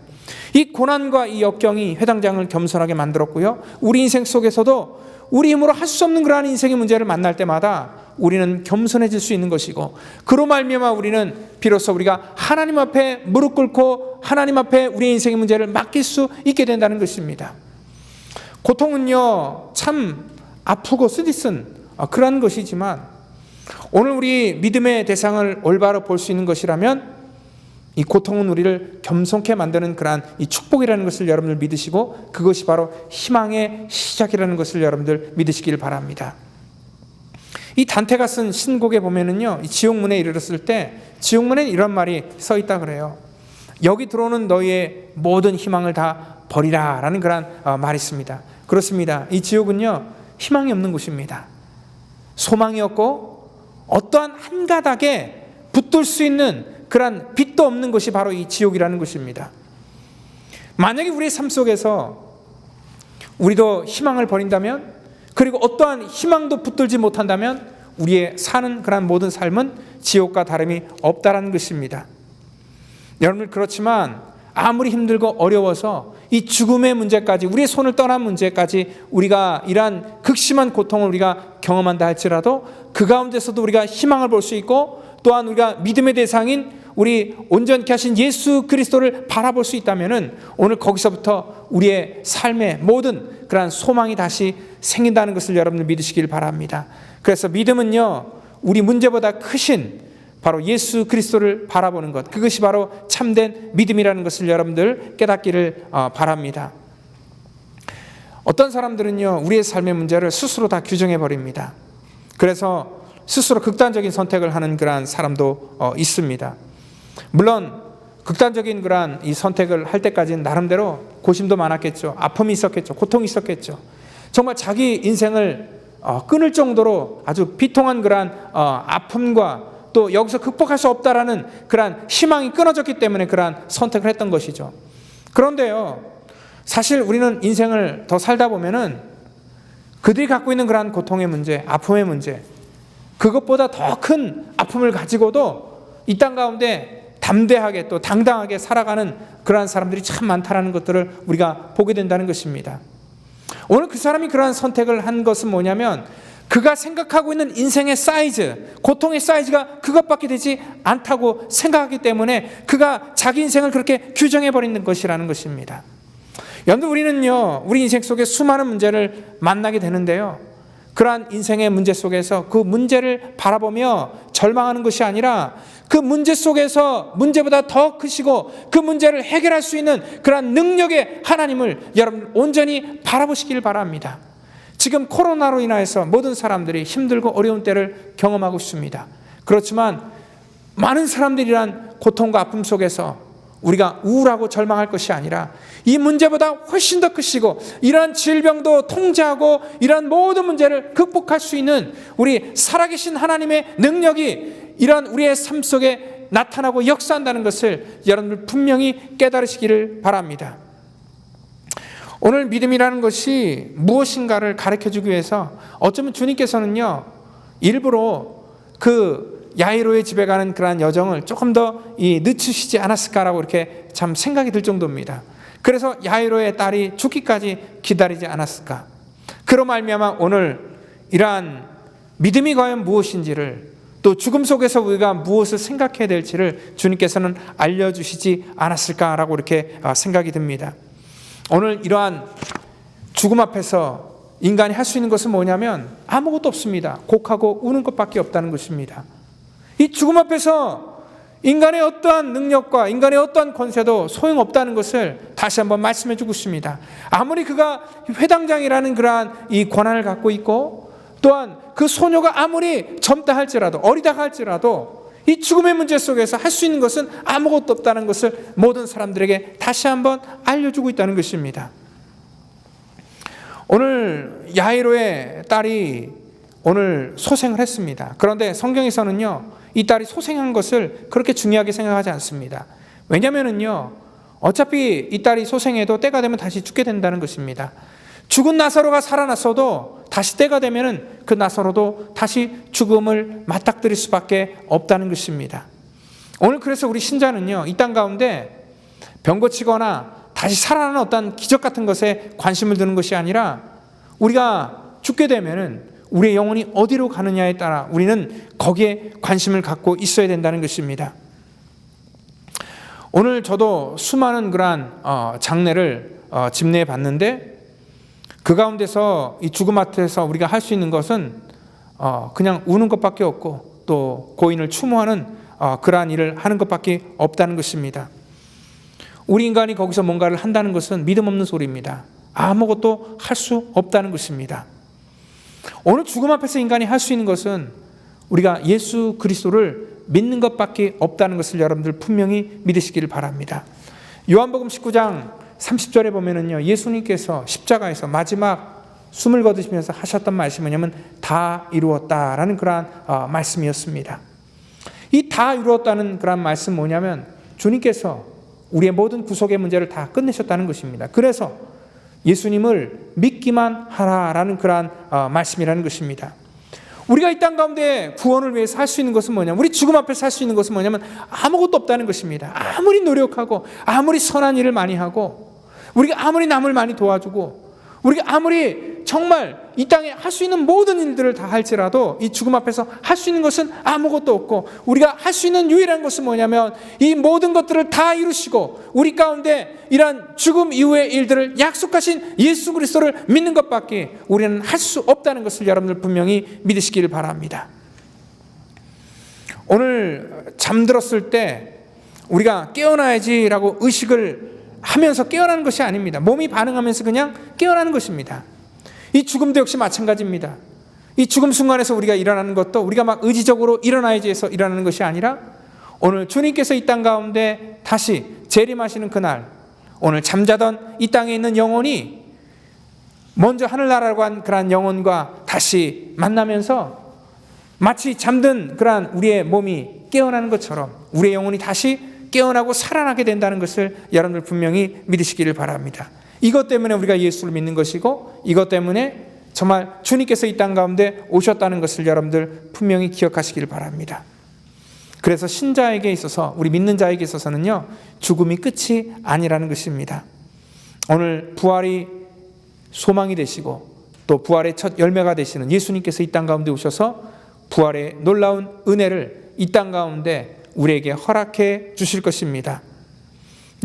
이 고난과 이 역경이 회당장을 겸손하게 만들었고요. 우리 인생 속에서도 우리 힘으로 할 수 없는 그러한 인생의 문제를 만날 때마다 우리는 겸손해질 수 있는 것이고, 그로 말미암아 우리는 비로소 우리가 하나님 앞에 무릎 꿇고 하나님 앞에 우리의 인생의 문제를 맡길 수 있게 된다는 것입니다. 고통은요, 참 아프고 쓰디쓴 그런 것이지만 오늘 우리 믿음의 대상을 올바로 볼 수 있는 것이라면 이 고통은 우리를 겸손케 만드는 그러한 이 축복이라는 것을 여러분들 믿으시고, 그것이 바로 희망의 시작이라는 것을 여러분들 믿으시길 바랍니다. 이 단테가 쓴 신곡에 보면은요, 이 지옥문에 이르렀을 때 지옥문에 이런 말이 써 있다 그래요. 여기 들어오는 너희의 모든 희망을 다 버리라 라는 그런 말이 있습니다. 그렇습니다. 이 지옥은요, 희망이 없는 곳입니다. 소망이 없고 어떠한 한 가닥에 붙들 수 있는 그런 빛도 없는 것이 바로 이 지옥이라는 것입니다. 만약에 우리의 삶 속에서 우리도 희망을 버린다면, 그리고 어떠한 희망도 붙들지 못한다면 우리의 사는 그런 모든 삶은 지옥과 다름이 없다라는 것입니다. 여러분, 그렇지만 아무리 힘들고 어려워서 이 죽음의 문제까지, 우리의 손을 떠난 문제까지 우리가 이러한 극심한 고통을 우리가 경험한다 할지라도 그 가운데서도 우리가 희망을 볼 수 있고, 또한 우리가 믿음의 대상인 우리 온전케 하신 예수 그리스도를 바라볼 수 있다면 오늘 거기서부터 우리의 삶의 모든 그러한 소망이 다시 생긴다는 것을 여러분들 믿으시길 바랍니다. 그래서 믿음은요, 우리 문제보다 크신 바로 예수 그리스도를 바라보는 것, 그것이 바로 참된 믿음이라는 것을 여러분들 깨닫기를 바랍니다. 어떤 사람들은요, 우리의 삶의 문제를 스스로 다 규정해 버립니다. 그래서 스스로 극단적인 선택을 하는 그러한 사람도 있습니다. 물론 극단적인 그러한 이 선택을 할 때까지는 나름대로 고심도 많았겠죠. 아픔이 있었겠죠. 고통이 있었겠죠. 정말 자기 인생을 끊을 정도로 아주 비통한 그러한 아픔과 또 여기서 극복할 수 없다라는 그러한 희망이 끊어졌기 때문에 그러한 선택을 했던 것이죠. 그런데요, 사실 우리는 인생을 더 살다 보면은 그들이 갖고 있는 그러한 고통의 문제, 아픔의 문제, 그것보다 더 큰 아픔을 가지고도 이 땅 가운데 담대하게 또 당당하게 살아가는 그러한 사람들이 참 많다라는 것들을 우리가 보게 된다는 것입니다. 오늘 그 사람이 그러한 선택을 한 것은 뭐냐면, 그가 생각하고 있는 인생의 사이즈, 고통의 사이즈가 그것밖에 되지 않다고 생각하기 때문에 그가 자기 인생을 그렇게 규정해버리는 것이라는 것입니다. 여러분, 우리는요, 우리 인생 속에 수많은 문제를 만나게 되는데요, 그러한 인생의 문제 속에서 그 문제를 바라보며 절망하는 것이 아니라 그 문제 속에서 문제보다 더 크시고 그 문제를 해결할 수 있는 그러한 능력의 하나님을 여러분 온전히 바라보시길 바랍니다. 지금 코로나로 인하여서 모든 사람들이 힘들고 어려운 때를 경험하고 있습니다. 그렇지만 많은 사람들이란 고통과 아픔 속에서 우리가 우울하고 절망할 것이 아니라 이 문제보다 훨씬 더 크시고 이러한 질병도 통제하고 이러한 모든 문제를 극복할 수 있는 우리 살아계신 하나님의 능력이 이러한 우리의 삶 속에 나타나고 역사한다는 것을 여러분들 분명히 깨달으시기를 바랍니다. 오늘 믿음이라는 것이 무엇인가를 가르쳐주기 위해서 어쩌면 주님께서는요, 일부러 그 야이로의 집에 가는 그러한 여정을 조금 더 늦추시지 않았을까라고 이렇게 참 생각이 들 정도입니다. 그래서 야이로의 딸이 죽기까지 기다리지 않았을까. 그로 말미암아 오늘 이러한 믿음이 과연 무엇인지를, 또 죽음 속에서 우리가 무엇을 생각해야 될지를 주님께서는 알려주시지 않았을까라고 이렇게 생각이 듭니다. 오늘 이러한 죽음 앞에서 인간이 할 수 있는 것은 뭐냐면 아무것도 없습니다. 곡하고 우는 것밖에 없다는 것입니다. 이 죽음 앞에서 인간의 어떠한 능력과 인간의 어떠한 권세도 소용없다는 것을 다시 한번 말씀해 주고 있습니다. 아무리 그가 회당장이라는 그러한 이 권한을 갖고 있고, 또한 그 소녀가 아무리 젊다 할지라도, 어리다 할지라도 이 죽음의 문제 속에서 할 수 있는 것은 아무것도 없다는 것을 모든 사람들에게 다시 한번 알려주고 있다는 것입니다. 오늘 야이로의 딸이 오늘 소생을 했습니다. 그런데 성경에서는요, 이 딸이 소생한 것을 그렇게 중요하게 생각하지 않습니다. 왜냐면은요, 어차피 이 딸이 소생해도 때가 되면 다시 죽게 된다는 것입니다. 죽은 나사로가 살아났어도 다시 때가 되면은 그 나사로도 다시 죽음을 맞닥뜨릴 수밖에 없다는 것입니다. 오늘 그래서 우리 신자는요, 이 땅 가운데 병 고치거나 다시 살아나는 어떤 기적 같은 것에 관심을 두는 것이 아니라, 우리가 죽게 되면은 우리의 영혼이 어디로 가느냐에 따라 우리는 거기에 관심을 갖고 있어야 된다는 것입니다. 오늘 저도 수많은 그러한 장례를 집례해 봤는데, 그 가운데서 이 죽음 앞에서 우리가 할 수 있는 것은 그냥 우는 것밖에 없고, 또 고인을 추모하는 그러한 일을 하는 것밖에 없다는 것입니다. 우리 인간이 거기서 뭔가를 한다는 것은 믿음 없는 소리입니다. 아무것도 할 수 없다는 것입니다. 오늘 죽음 앞에서 인간이 할 수 있는 것은 우리가 예수 그리스도를 믿는 것밖에 없다는 것을 여러분들 분명히 믿으시기를 바랍니다. 요한복음 19장 30절에 보면은요, 예수님께서 십자가에서 마지막 숨을 거두시면서 하셨던 말씀이 뭐냐면 다 이루었다라는 그러한 말씀이었습니다. 이 다 이루었다는 그러한 말씀 뭐냐면, 주님께서 우리의 모든 구속의 문제를 다 끝내셨다는 것입니다. 그래서 예수님을 믿기만 하라라는 그러한 말씀이라는 것입니다. 우리가 이 땅 가운데 구원을 위해서 할 수 있는 것은 뭐냐면, 우리 죽음 앞에서 할 수 있는 것은 뭐냐면 아무것도 없다는 것입니다. 아무리 노력하고 아무리 선한 일을 많이 하고, 우리가 아무리 남을 많이 도와주고, 우리가 아무리 정말 이 땅에 할 수 있는 모든 일들을 다 할지라도 이 죽음 앞에서 할 수 있는 것은 아무것도 없고, 우리가 할 수 있는 유일한 것은 뭐냐면 이 모든 것들을 다 이루시고 우리 가운데 이러한 죽음 이후의 일들을 약속하신 예수 그리스도를 믿는 것밖에 우리는 할 수 없다는 것을 여러분들 분명히 믿으시기를 바랍니다. 오늘 잠들었을 때 우리가 깨어나야지라고 의식을 하면서 깨어나는 것이 아닙니다. 몸이 반응하면서 그냥 깨어나는 것입니다. 이 죽음도 역시 마찬가지입니다. 이 죽음 순간에서 우리가 일어나는 것도 우리가 막 의지적으로 일어나야지 해서 일어나는 것이 아니라, 오늘 주님께서 이 땅 가운데 다시 재림하시는 그날, 오늘 잠자던 이 땅에 있는 영혼이 먼저 하늘나라라고 한 그러한 영혼과 다시 만나면서 마치 잠든 그러한 우리의 몸이 깨어나는 것처럼 우리의 영혼이 다시 깨어나고 살아나게 된다는 것을 여러분들 분명히 믿으시기를 바랍니다. 이것 때문에 우리가 예수를 믿는 것이고, 이것 때문에 정말 주님께서 이 땅 가운데 오셨다는 것을 여러분들 분명히 기억하시기를 바랍니다. 그래서 신자에게 있어서, 우리 믿는 자에게 있어서는요, 죽음이 끝이 아니라는 것입니다. 오늘 부활이 소망이 되시고 또 부활의 첫 열매가 되시는 예수님께서 이 땅 가운데 오셔서 부활의 놀라운 은혜를 이 땅 가운데 우리에게 허락해 주실 것입니다.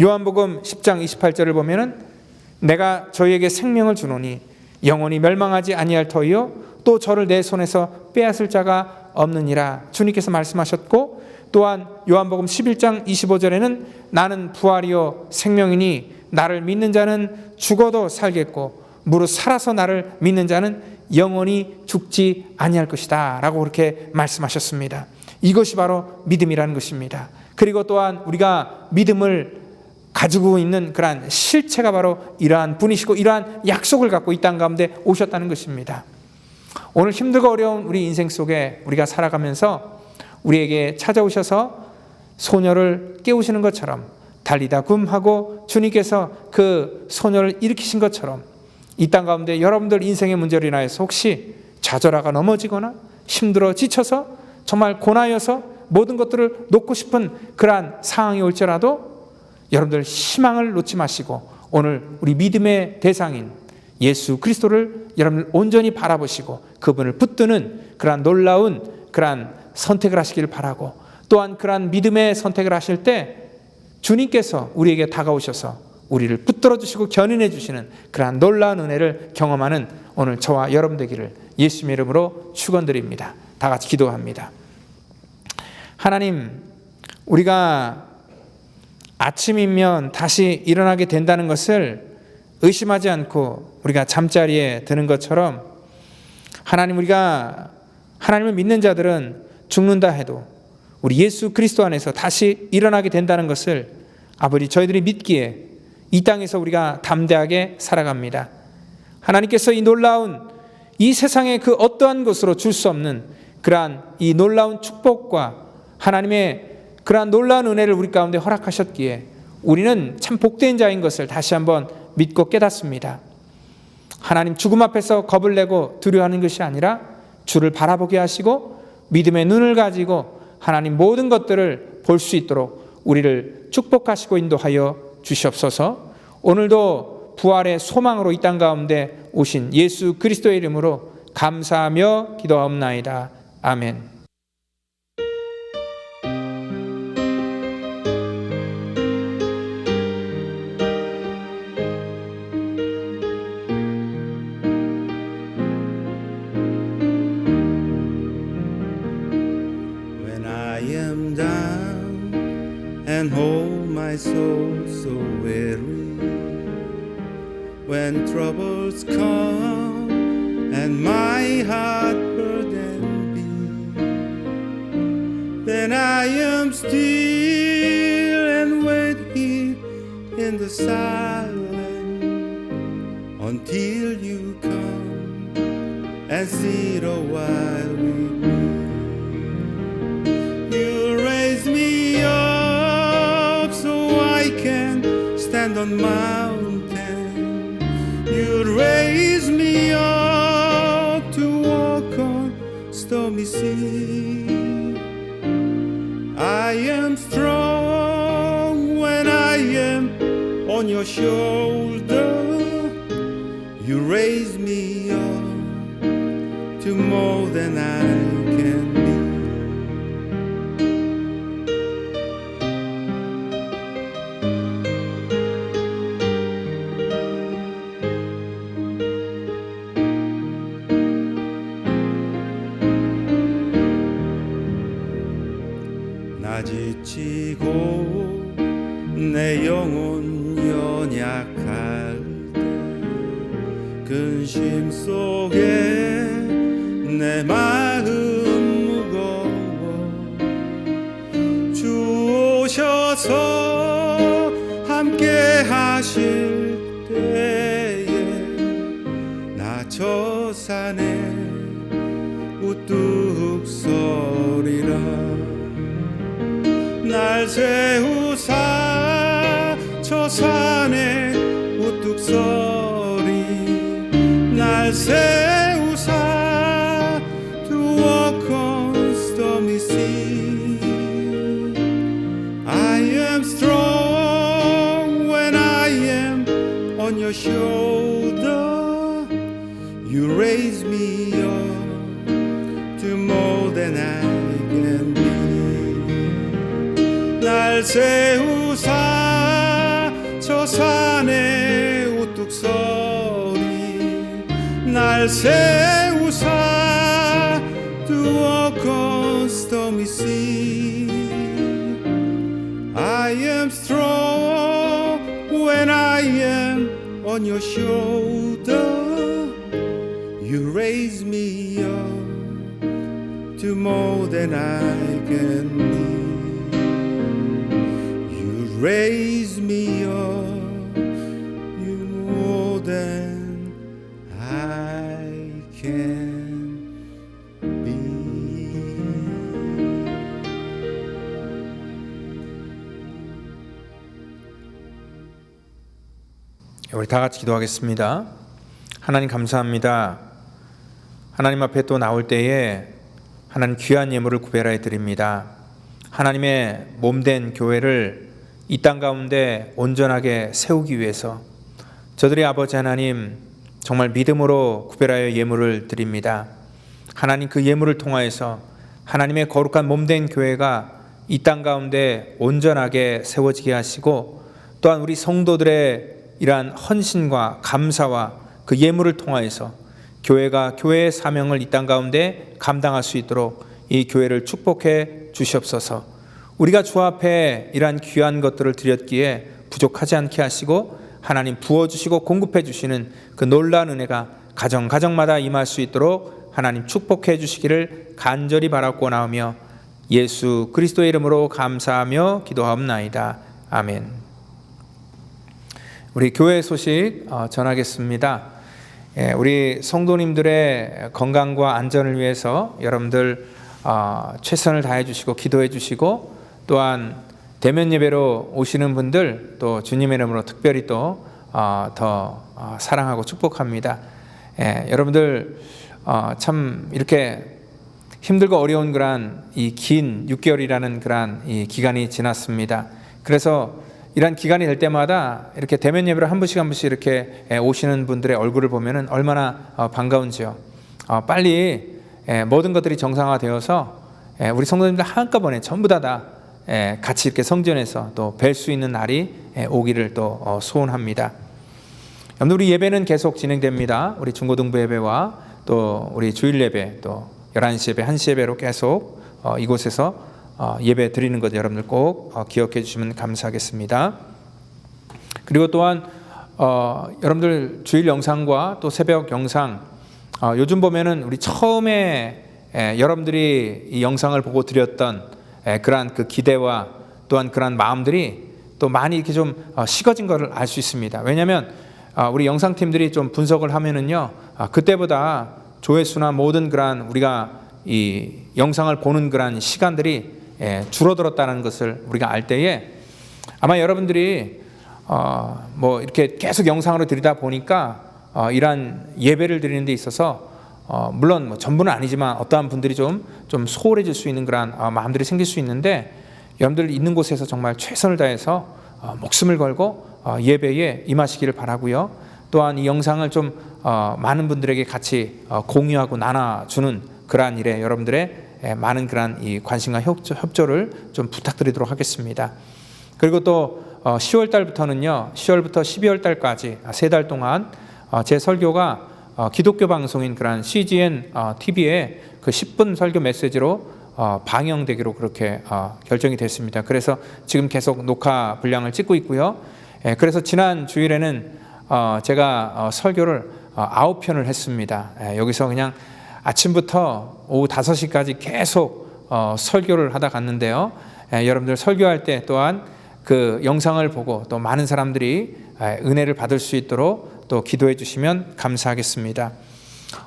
요한복음 10장 28절을 보면은 내가 저희에게 생명을 주노니 영원히 멸망하지 아니할 터이요 또 저를 내 손에서 빼앗을 자가 없느니라 주님께서 말씀하셨고, 또한 요한복음 11장 25절에는 나는 부활이요 생명이니 나를 믿는 자는 죽어도 살겠고 무릇 살아서 나를 믿는 자는 영원히 죽지 아니할 것이다 라고 그렇게 말씀하셨습니다. 이것이 바로 믿음이라는 것입니다. 그리고 또한 우리가 믿음을 가지고 있는 그러한 실체가 바로 이러한 분이시고 이러한 약속을 갖고 이 땅 가운데 오셨다는 것입니다. 오늘 힘들고 어려운 우리 인생 속에 우리가 살아가면서 우리에게 찾아오셔서 소녀를 깨우시는 것처럼, 달리다 굼 하고 주님께서 그 소녀를 일으키신 것처럼 이 땅 가운데 여러분들 인생의 문제로 인하여서 혹시 좌절하가 넘어지거나 힘들어 지쳐서 정말 고나여서 모든 것들을 놓고 싶은 그러한 상황이 올지라도 여러분들 희망을 놓지 마시고 오늘 우리 믿음의 대상인 예수 그리스도를 여러분들 온전히 바라보시고 그분을 붙드는 그러한 놀라운 그러한 선택을 하시기를 바라고, 또한 그러한 믿음의 선택을 하실 때 주님께서 우리에게 다가오셔서 우리를 붙들어 주시고 견인해 주시는 그러한 놀라운 은혜를 경험하는 오늘 저와 여러분 되기를 예수님의 이름으로 축원드립니다. 다 같이 기도합니다. 하나님, 우리가 아침이면 다시 일어나게 된다는 것을 의심하지 않고 우리가 잠자리에 드는 것처럼 우리가 하나님을 믿는 자들은 죽는다 해도 우리 예수 그리스도 안에서 다시 일어나게 된다는 것을 아버지 저희들이 믿기에 이 땅에서 우리가 담대하게 살아갑니다. 하나님께서 이 놀라운 이 세상의 그 어떠한 것으로 줄 수 없는 그러한 이 놀라운 축복과 하나님의 그러한 놀라운 은혜를 우리 가운데 허락하셨기에 우리는 참 복된 자인 것을 다시 한번 믿고 깨닫습니다. 하나님 죽음 앞에서 겁을 내고 두려워하는 것이 아니라 주를 바라보게 하시고 믿음의 눈을 가지고 하나님 모든 것들을 볼 수 있도록 우리를 축복하시고 인도하여 주시옵소서. 오늘도 부활의 소망으로 이 땅 가운데 오신 예수 그리스도의 이름으로 감사하며 기도하옵나이다. 아멘. When I am down and hold my soul so weary, when troubles come and my heart burden be, then I am still and wait here in the silence until you come and sit a while with me. You raise me up so I can stand on mountain. You raise me up to walk on stormy sea. I am strong when I am on your shoulder. You raise me up to more than I can be. 나 지치고 내 영혼 연약할 때 근심 속에 내 마음 무거워 주 오셔서 함께 하실 때에 나 저 산에 우뚝 서리라. 날 세우사 저 산에 우뚝 서리. 날 세우사 to walk on stormy sea. I am strong when I am on your shoulder. You raise me up to more than I can be. 날 세우사 저 산에 우뚝 서리. 날 세우사 to walk on stormy sea. I am strong when I am on your shoulder. You raise me up to more than I can be. Raise me up, you more than I can be. 우리 다 같이 기도하겠습니다. 하나님 감사합니다. 하나님 앞에 또 나올 때에 하나님 귀한 예물을 구별하여 드립니다. 하나님의 몸된 교회를 이 땅 가운데 온전하게 세우기 위해서 저들의 아버지 하나님 정말 믿음으로 구별하여 예물을 드립니다. 하나님 그 예물을 통하여서 하나님의 거룩한 몸된 교회가 이 땅 가운데 온전하게 세워지게 하시고 또한 우리 성도들의 이러한 헌신과 감사와 그 예물을 통하여서 교회가 교회의 사명을 이 땅 가운데 감당할 수 있도록 이 교회를 축복해 주시옵소서. 우리가 주 앞에 이러한 귀한 것들을 드렸기에 부족하지 않게 하시고 하나님 부어주시고 공급해 주시는 그 놀라운 은혜가 가정마다 임할 수 있도록 하나님 축복해 주시기를 간절히 바라고나오며 예수 그리스도의 이름으로 감사하며 기도하옵나이다. 아멘. 우리 교회 소식 전하겠습니다. 우리 성도님들의 건강과 안전을 위해서 여러분들 최선을 다해 주시고 기도해 주시고, 또한 대면 예배로 오시는 분들 또 주님의 이름으로 특별히 또 더 사랑하고 축복합니다. 여러분들 참 이렇게 힘들고 어려운 그런 이 긴 6개월이라는 그런 이 기간이 지났습니다. 그래서 이런 기간이 될 때마다 이렇게 대면 예배로 한 분씩 이렇게 오시는 분들의 얼굴을 보면은 얼마나 반가운지요. 빨리 모든 것들이 정상화되어서 우리 성도님들 한꺼번에 전부 다 같이 이렇게 성전에서 또 뵐 수 있는 날이 오기를 또 소원합니다. 여러분, 우리 예배는 계속 진행됩니다. 우리 중고등부 예배와 또 우리 주일 예배, 또 11시 예배, 1시 예배로 계속 이곳에서 예배 드리는 것 여러분들 꼭 기억해 주시면 감사하겠습니다. 그리고 또한 여러분들 주일 영상과 또 새벽 영상, 요즘 보면은 우리 처음에 여러분들이 이 영상을 보고 드렸던 그러한 그 기대와 또한 그러한 마음들이 또 많이 이렇게 좀 식어진 것을 알 수 있습니다. 왜냐하면 우리 영상팀들이 좀 분석을 하면은요, 그때보다 조회수나 모든 그러한 우리가 이 영상을 보는 그러한 시간들이 줄어들었다는 것을 우리가 알 때에 아마 여러분들이 뭐 이렇게 계속 영상으로 드리다 보니까 이러한 예배를 드리는 데 있어서 물론 뭐 전부는 아니지만 어떠한 분들이 좀 소홀해질 수 있는 그런 마음들이 생길 수 있는데, 여러분들 있는 곳에서 정말 최선을 다해서 목숨을 걸고 예배에 임하시기를 바라고요. 또한 이 영상을 좀 많은 분들에게 같이 공유하고 나눠주는 그러한 일에 여러분들의 많은 그러한 이 관심과 협조를 좀 부탁드리도록 하겠습니다. 그리고 또 10월 달부터는요, 10월부터 12월 달까지 3달 동안 제 설교가 기독교 방송인 그런 CGN TV에 그 10분 설교 메시지로 방영되기로 그렇게 결정이 됐습니다. 그래서 지금 계속 녹화 분량을 찍고 있고요. 그래서 지난 주일에는 제가 설교를 9편을 했습니다. 여기서 그냥 아침부터 오후 5시까지 계속 설교를 하다 갔는데요. 여러분들 설교할 때 또한 그 영상을 보고 또 많은 사람들이 은혜를 받을 수 있도록 또 기도해 주시면 감사하겠습니다.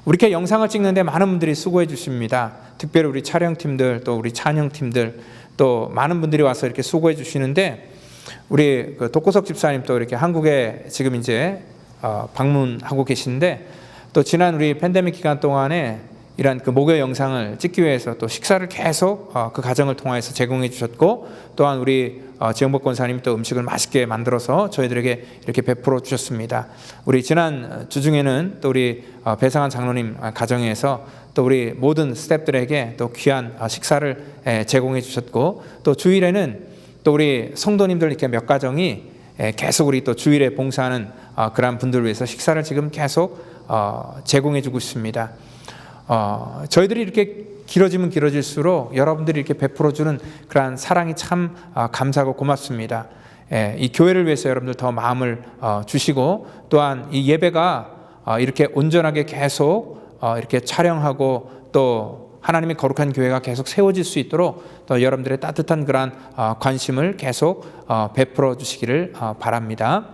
우리 이렇게 영상을 찍는데 많은 분들이 수고해 주십니다. 특별히 우리 촬영팀들 또 우리 찬영팀들 또 많은 분들이 와서 이렇게 수고해 주시는데, 우리 그 독고석 집사님 또 이렇게 한국에 지금 이제 방문하고 계신데, 또 지난 우리 팬데믹 기간 동안에 이런 그 목요 영상을 찍기 위해서 또 식사를 계속 그 가정을 통해서 제공해 주셨고, 또한 우리 지영복 권사님이 또 음식을 맛있게 만들어서 저희들에게 이렇게 베풀어 주셨습니다. 우리 지난 주중에는 또 우리 배상한 장로님 가정에서 또 우리 모든 스태프들에게 또 귀한 식사를 제공해 주셨고, 또 주일에는 또 우리 성도님들 이렇게 몇 가정이 계속 우리 또 주일에 봉사하는 그러한 분들을 위해서 식사를 지금 계속 제공해 주고 있습니다. 저희들이 이렇게 길어지면 길어질수록 여러분들이 이렇게 베풀어주는 그러한 사랑이 참 감사하고 고맙습니다. 이 교회를 위해서 여러분들 더 마음을 주시고, 또한 이 예배가 이렇게 온전하게 계속 이렇게 촬영하고 또 하나님의 거룩한 교회가 계속 세워질 수 있도록 또 여러분들의 따뜻한 그러한 관심을 계속 베풀어 주시기를 바랍니다.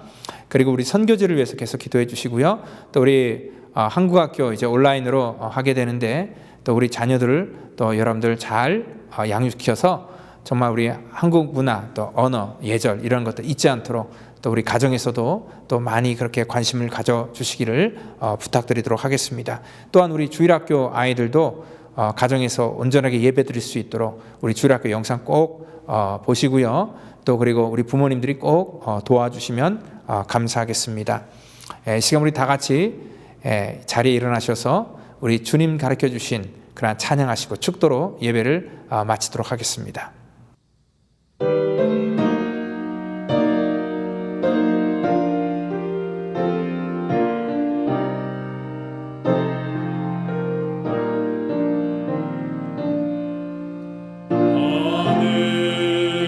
그리고 우리 선교지를 위해서 계속 기도해 주시고요. 또 우리 한국학교 이제 온라인으로 하게 되는데, 또 우리 자녀들을 또 여러분들 잘 양육시켜서 정말 우리 한국 문화 또 언어 예절 이런 것들 잊지 않도록 또 우리 가정에서도 또 많이 그렇게 관심을 가져 주시기를 부탁드리도록 하겠습니다. 또한 우리 주일학교 아이들도 가정에서 온전하게 예배 드릴 수 있도록 우리 주일학교 영상 꼭 보시고요. 또 그리고 우리 부모님들이 꼭 도와주시면 감사하겠습니다. 시간 우리 다 같이 자리에 일어나셔서 우리 주님 가르쳐 주신 그런 찬양하시고 축도로 예배를 마치도록 하겠습니다. 하늘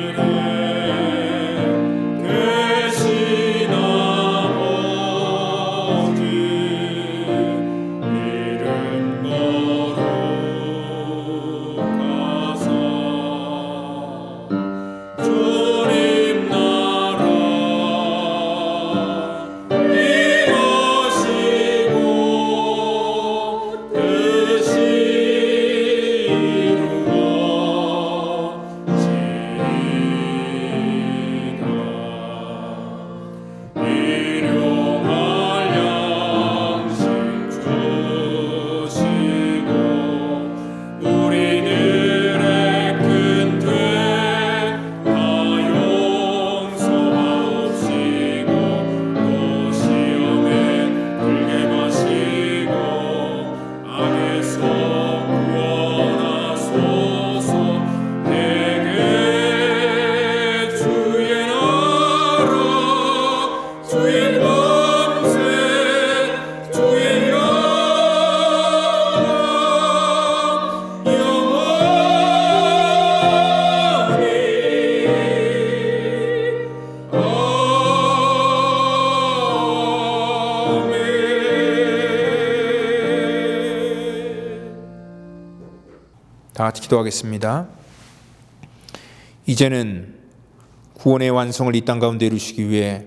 다 같이 기도하겠습니다. 이제는 구원의 완성을 이 땅 가운데 이루시기 위해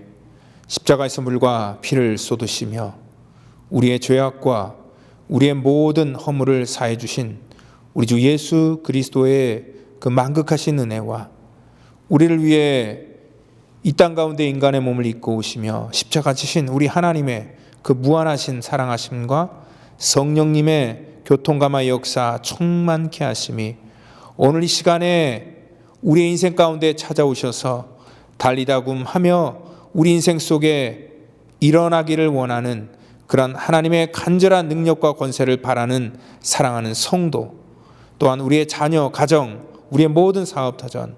십자가에서 물과 피를 쏟으시며 우리의 죄악과 우리의 모든 허물을 사해 주신 우리 주 예수 그리스도의 그 만극하신 은혜와 우리를 위해 이 땅 가운데 인간의 몸을 입고 오시며 십자가 지신 우리 하나님의 그 무한하신 사랑하심과 성령님의 교통감화 역사 충만케 하심이 오늘 이 시간에 우리의 인생 가운데 찾아오셔서 달리다굼하며 우리 인생 속에 일어나기를 원하는 그런 하나님의 간절한 능력과 권세를 바라는 사랑하는 성도, 또한 우리의 자녀, 가정, 우리의 모든 사업타전,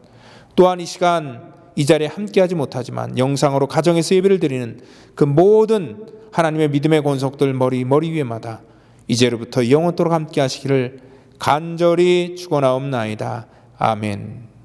또한 이 시간 이 자리에 함께하지 못하지만 영상으로 가정에서 예배를 드리는 그 모든 하나님의 믿음의 권속들 머리 위에마다 이제로부터 영원토록 함께 하시기를 간절히 축원하옵나이다. 아멘.